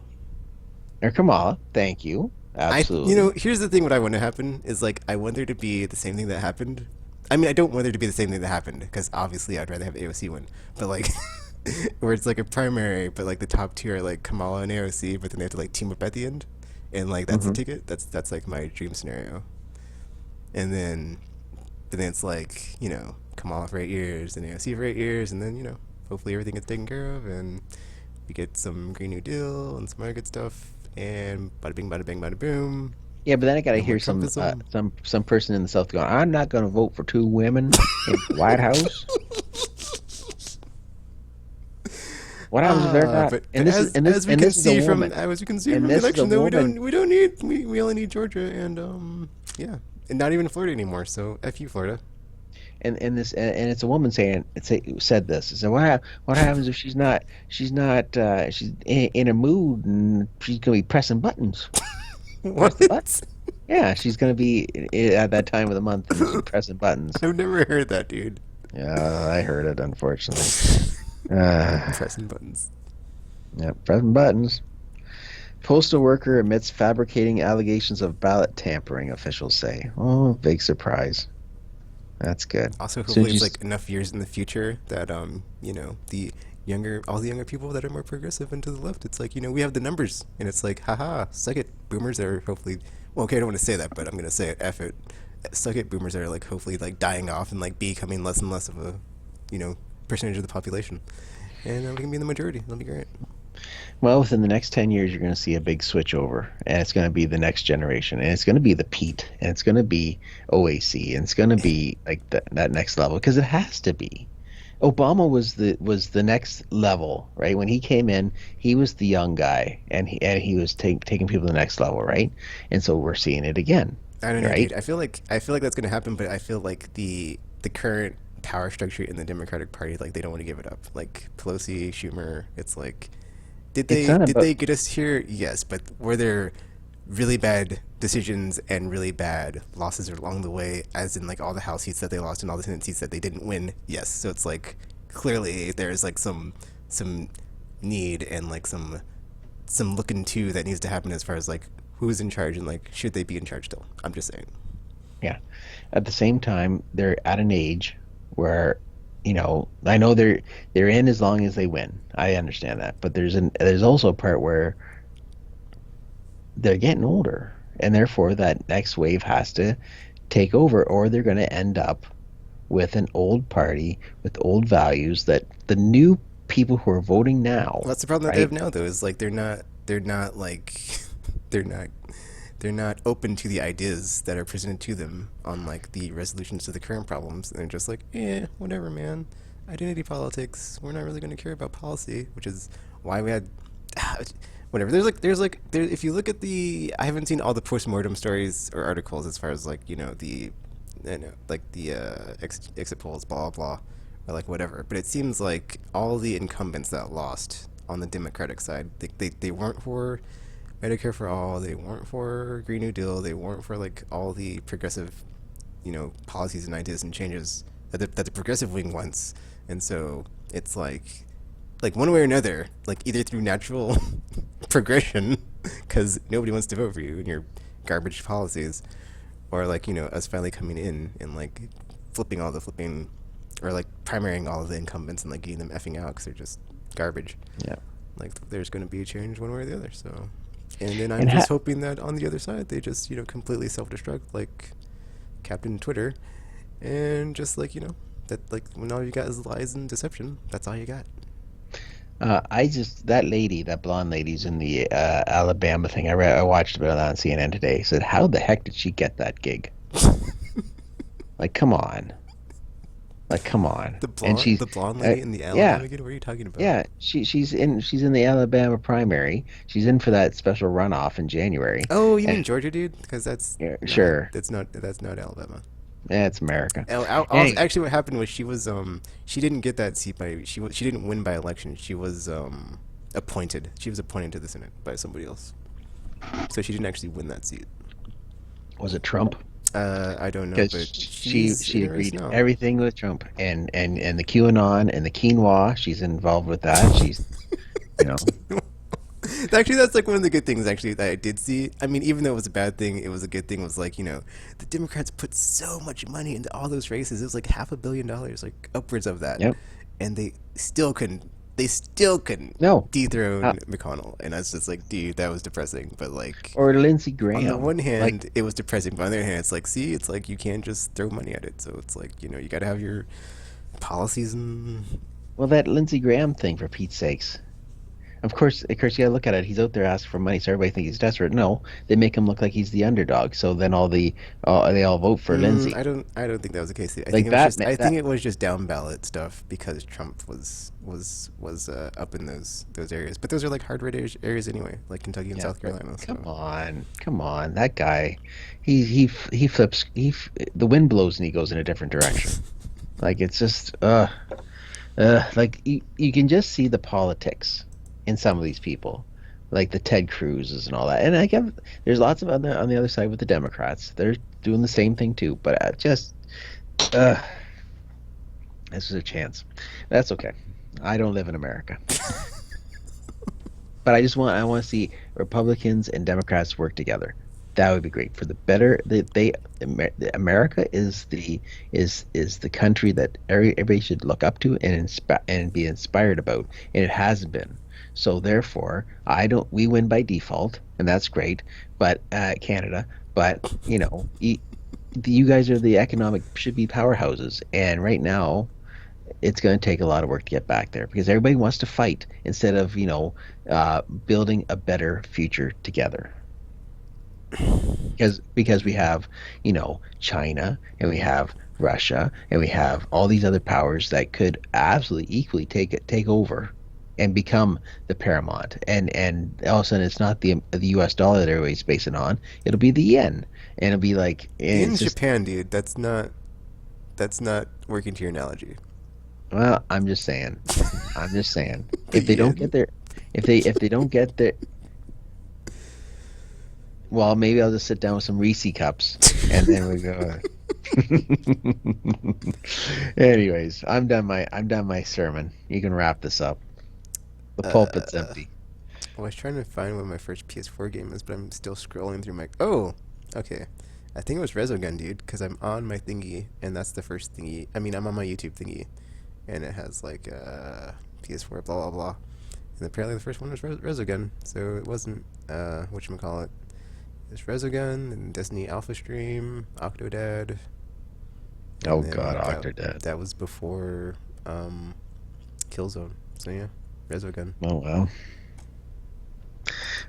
[SPEAKER 2] or Kamala, thank you, absolutely.
[SPEAKER 1] Here's the thing. What I want to happen is like I want there to be the same thing that happened. I mean, I don't want there to be the same thing that happened because obviously I'd rather have AOC win. But like, where it's like a primary, but like the top two are like Kamala and AOC, but then they have to like team up at the end, and like that's the
[SPEAKER 2] Hmm.
[SPEAKER 1] ticket. That's like my dream scenario. And then it's like Kamala for 8 years and AOC for 8 years, and then hopefully everything gets taken care of and we get some Green New Deal and some other good stuff, and bada bing, bada bang, bada boom.
[SPEAKER 2] Yeah, but then I gotta
[SPEAKER 1] No more
[SPEAKER 2] hear
[SPEAKER 1] Trumpism.
[SPEAKER 2] some person in the South going, "I'm not gonna vote for two women in the White House." What happens if they're not?
[SPEAKER 1] But
[SPEAKER 2] And this is a woman,
[SPEAKER 1] as we can see
[SPEAKER 2] and
[SPEAKER 1] from the
[SPEAKER 2] this is a
[SPEAKER 1] election, though,
[SPEAKER 2] woman,
[SPEAKER 1] we only need Georgia and yeah, and not even Florida anymore. So f you, Florida.
[SPEAKER 2] and it's a woman saying said this. So what happens if she's in a mood and she's gonna be pressing buttons? Press the button.
[SPEAKER 1] What?
[SPEAKER 2] Yeah, she's gonna be at that time of the month and she's pressing buttons.
[SPEAKER 1] I've never heard that, dude.
[SPEAKER 2] Yeah, I heard it, unfortunately. Uh,
[SPEAKER 1] Pressing buttons.
[SPEAKER 2] yeah, pressing buttons. Postal worker admits fabricating allegations of ballot tampering, officials say. Oh, big surprise. That's good.
[SPEAKER 1] Also,
[SPEAKER 2] As soon
[SPEAKER 1] hopefully,
[SPEAKER 2] as you,
[SPEAKER 1] it's like enough years in the future that all the younger people that are more progressive and to the left, it's like we have the numbers, and it's like, haha, suck it, boomers are hopefully. Well, okay, I don't want to say that, but I'm gonna say it. F it, suck it. Boomers are like hopefully like dying off and like becoming less and less of a, you know, percentage of the population, and we can be in the majority. That'll be great.
[SPEAKER 2] well, within the next 10 years, you're going to see a big switch over, and it's going to be the next generation, and it's going to be the Pete, and it's going to be OAC, and it's going to be like that next level because it has to be. Obama was the next level, right? When he came in, he was the young guy, and he was taking people to the next level, right? And so we're seeing it again,
[SPEAKER 1] I don't know,
[SPEAKER 2] right?
[SPEAKER 1] dude. I feel like that's gonna happen, but I feel like the current power structure in the Democratic Party, like they don't want to give it up. Like Pelosi, Schumer, it's like, did
[SPEAKER 2] It's
[SPEAKER 1] they
[SPEAKER 2] not
[SPEAKER 1] did
[SPEAKER 2] about
[SPEAKER 1] they get us here? Yes, but were there really bad decisions and really bad losses along the way, as in like all the House seats that they lost and all the Senate seats that they didn't win? Yes, so it's like clearly there's like some need and like some looking to that needs to happen as far as like who's in charge and like should they be in charge still. I'm just saying.
[SPEAKER 2] yeah. At the same time, they're at an age where, I know they're in as long as they win. I understand that, but there's also a part where they're getting older, and therefore that next wave has to take over, or they're going to end up with an old party with old values that the new people who are voting now,
[SPEAKER 1] Well, that's the problem that they
[SPEAKER 2] right?
[SPEAKER 1] have now, though, is like they're not like they're not they're not open to the ideas that are presented to them on like the resolutions to the current problems. And they're just like, whatever, man. Identity politics. We're not really going to care about policy, which is why we had whatever. If you look at I haven't seen all the postmortem stories or articles as far as like exit polls, blah blah, or like whatever. But it seems like all the incumbents that lost on the Democratic side, they weren't for Medicare for all, they weren't for Green New Deal, they weren't for like all the progressive, policies and ideas and changes that the progressive wing wants. And so it's like one way or another, like either through natural progression, because nobody wants to vote for you and your garbage policies, or like us finally coming in and like flipping or like primarying all of the incumbents and like getting them effing out because they're just garbage.
[SPEAKER 2] Yeah.
[SPEAKER 1] Like there's going to be a change one way or the other. So, and then I'm
[SPEAKER 2] And
[SPEAKER 1] just hoping that on the other side they just completely self-destruct like Captain Twitter, and just like that like when all you got is lies and deception, that's all you got.
[SPEAKER 2] I just that lady, that blonde lady's in the Alabama thing. I watched a bit of that on CNN today. Said, how the heck did she get that gig? Like, come on. Like, come on. And she's,
[SPEAKER 1] The blonde
[SPEAKER 2] uh,
[SPEAKER 1] lady in the
[SPEAKER 2] yeah,
[SPEAKER 1] Alabama kid. What are you talking about?
[SPEAKER 2] yeah. She's in the Alabama primary. She's in for that special runoff in January.
[SPEAKER 1] Oh, you
[SPEAKER 2] And
[SPEAKER 1] mean Georgia, dude? Because
[SPEAKER 2] yeah, sure,
[SPEAKER 1] that's not Alabama.
[SPEAKER 2] it's America. Anyway,
[SPEAKER 1] Actually, what happened was she didn't get that seat by she didn't win by election. She was appointed. She was appointed to the Senate by somebody else. So she didn't actually win that seat.
[SPEAKER 2] was it Trump?
[SPEAKER 1] I don't know,
[SPEAKER 2] Because
[SPEAKER 1] but
[SPEAKER 2] she
[SPEAKER 1] she's in
[SPEAKER 2] she
[SPEAKER 1] a race
[SPEAKER 2] agreed
[SPEAKER 1] now.
[SPEAKER 2] everything with Trump and the QAnon and the quinoa. She's involved with that. She's you know
[SPEAKER 1] Actually, that's like one of the good things actually that I did see. I mean, even though it was a bad thing, it was a good thing. Was like, the Democrats put so much money into all those races. It was like $500 million, like upwards of that,
[SPEAKER 2] yep.
[SPEAKER 1] and they still couldn't. They still couldn't
[SPEAKER 2] No.
[SPEAKER 1] dethrone
[SPEAKER 2] Uh,
[SPEAKER 1] McConnell, and I was just like, dude, that was depressing. But like,
[SPEAKER 2] or Lindsey
[SPEAKER 1] on the
[SPEAKER 2] Graham.
[SPEAKER 1] one
[SPEAKER 2] Like,
[SPEAKER 1] hand, it was depressing, but on the other hand, it's like, see, it's like you can't just throw money at it. So it's like, you got to have your policies and
[SPEAKER 2] well, that Lindsey Graham thing for Pete's sakes. Of course, you gotta look at it. He's out there asking for money, so everybody thinks he's desperate. No, they make him look like he's the underdog. So then they all vote for Lindsey.
[SPEAKER 1] I don't think that was the case.
[SPEAKER 2] Like that,
[SPEAKER 1] I
[SPEAKER 2] that
[SPEAKER 1] think it was just down ballot stuff because Trump was up in those areas. But those are like hard red areas anyway, like Kentucky and
[SPEAKER 2] yeah.
[SPEAKER 1] South
[SPEAKER 2] But
[SPEAKER 1] Carolina.
[SPEAKER 2] come
[SPEAKER 1] So
[SPEAKER 2] on, come on, that guy, he flips. The wind blows and he goes in a different direction. Like it's just like you can just see the politics in some of these people, like the Ted Cruz's and all that. And I get there's lots of other on the other side with the Democrats. They're doing the same thing too. But just uh, this is a chance. That's okay. I don't live in America, but I want to see Republicans and Democrats work together. That would be great for the better. America is the country that everybody should look up to and be inspired about, and it has been. So therefore, I don't. We win by default, and that's great. But Canada, but you guys are the economic should be powerhouses, and right now it's going to take a lot of work to get back there because everybody wants to fight instead of building a better future together. Because we have China and we have Russia and we have all these other powers that could absolutely equally take over and become the paramount, and all of a sudden it's not the US dollar that everybody's basing on, it'll be the yen, and it'll be like
[SPEAKER 1] the
[SPEAKER 2] it's
[SPEAKER 1] end's
[SPEAKER 2] just
[SPEAKER 1] Japan, dude. That's not working to your analogy.
[SPEAKER 2] well I'm just saying if
[SPEAKER 1] The
[SPEAKER 2] they don't get
[SPEAKER 1] yen.
[SPEAKER 2] their if they don't get their well, maybe I'll just sit down with some Reese cups and then we go. Anyways, I'm done my sermon. You can wrap this up. The pulpit's
[SPEAKER 1] Uh,
[SPEAKER 2] empty.
[SPEAKER 1] I was trying to find what my first PS4 game is, but I'm still scrolling through my. Oh, okay. I think it was Resogun, dude, because I'm on my thingy, and that's the first thingy. I mean, I'm on my YouTube thingy, and it has like PS4, blah blah blah. And apparently the first one was Resogun, so it wasn't whatchamacallit. It's Resogun and Destiny Alpha Stream, Octodad,
[SPEAKER 2] Oh
[SPEAKER 1] and
[SPEAKER 2] God,
[SPEAKER 1] then
[SPEAKER 2] Octodad.
[SPEAKER 1] that was before Killzone. So yeah, Resogun.
[SPEAKER 2] Oh wow.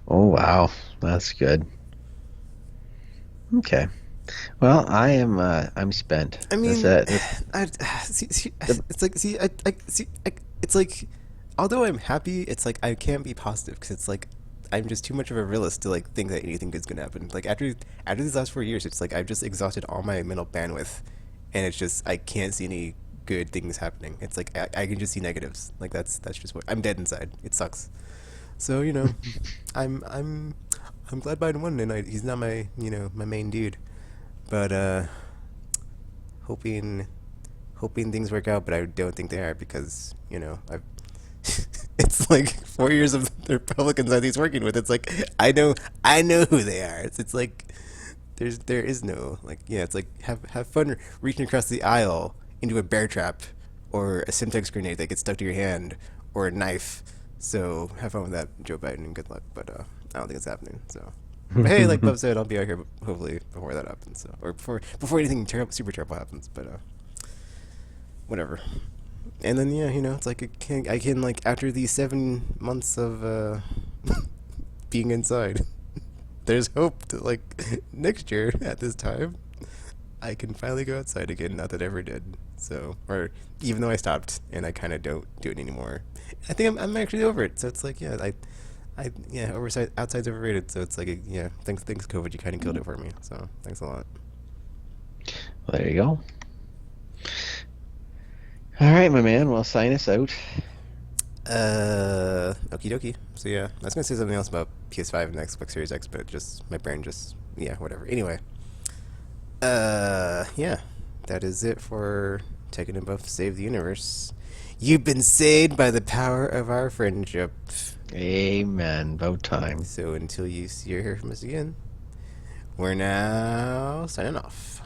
[SPEAKER 2] Oh wow. That's good. Okay. Well, I'm spent.
[SPEAKER 1] I
[SPEAKER 2] That's
[SPEAKER 1] mean,
[SPEAKER 2] it.
[SPEAKER 1] I see,
[SPEAKER 2] The,
[SPEAKER 1] it's like it's like although I'm happy, it's like I can't be positive because it's like I'm just too much of a realist to like think that anything good's gonna happen. Like after these last 4 years, it's like I've just exhausted all my mental bandwidth, and it's just I can't see any good things happening. It's like I can just see negatives. Like that's just what I'm dead inside. It sucks. So I'm I'm I'm glad Biden won, and he's not my my main dude, but hoping hoping things work out, but I don't think they are because I've it's like 4 years of the Republicans that he's working with. It's like I know who they are. It's like there is no like it's like have fun reaching across the aisle into a bear trap or a Simtex grenade that gets stuck to your hand or a knife. So have fun with that, Joe Biden, and good luck. But I don't think it's happening. So. But hey, like Bub said, I'll be out here hopefully before that happens. So, or before anything super terrible happens. But whatever. And then it's like I can like after these 7 months of being inside, there's hope that like next year at this time, I can finally go outside again. Not that I ever did. So, or even though I stopped and I kind of don't do it anymore. I think I'm actually over it. So it's like, yeah, yeah, oversight outside's overrated. So it's like, yeah, thanks COVID, you kind of killed it for me. So thanks a lot.
[SPEAKER 2] Well, there you go. All right, my man. Well, sign us out.
[SPEAKER 1] Okie dokie. So yeah, I was gonna say something else about PS5 and Xbox Series X, but just my brain just yeah, whatever. Anyway, yeah, that is it for Tekken and Buff Save the Universe. You've been saved by the power of our friendship.
[SPEAKER 2] Amen. About time.
[SPEAKER 1] So until you see or hear from us again, we're now signing off.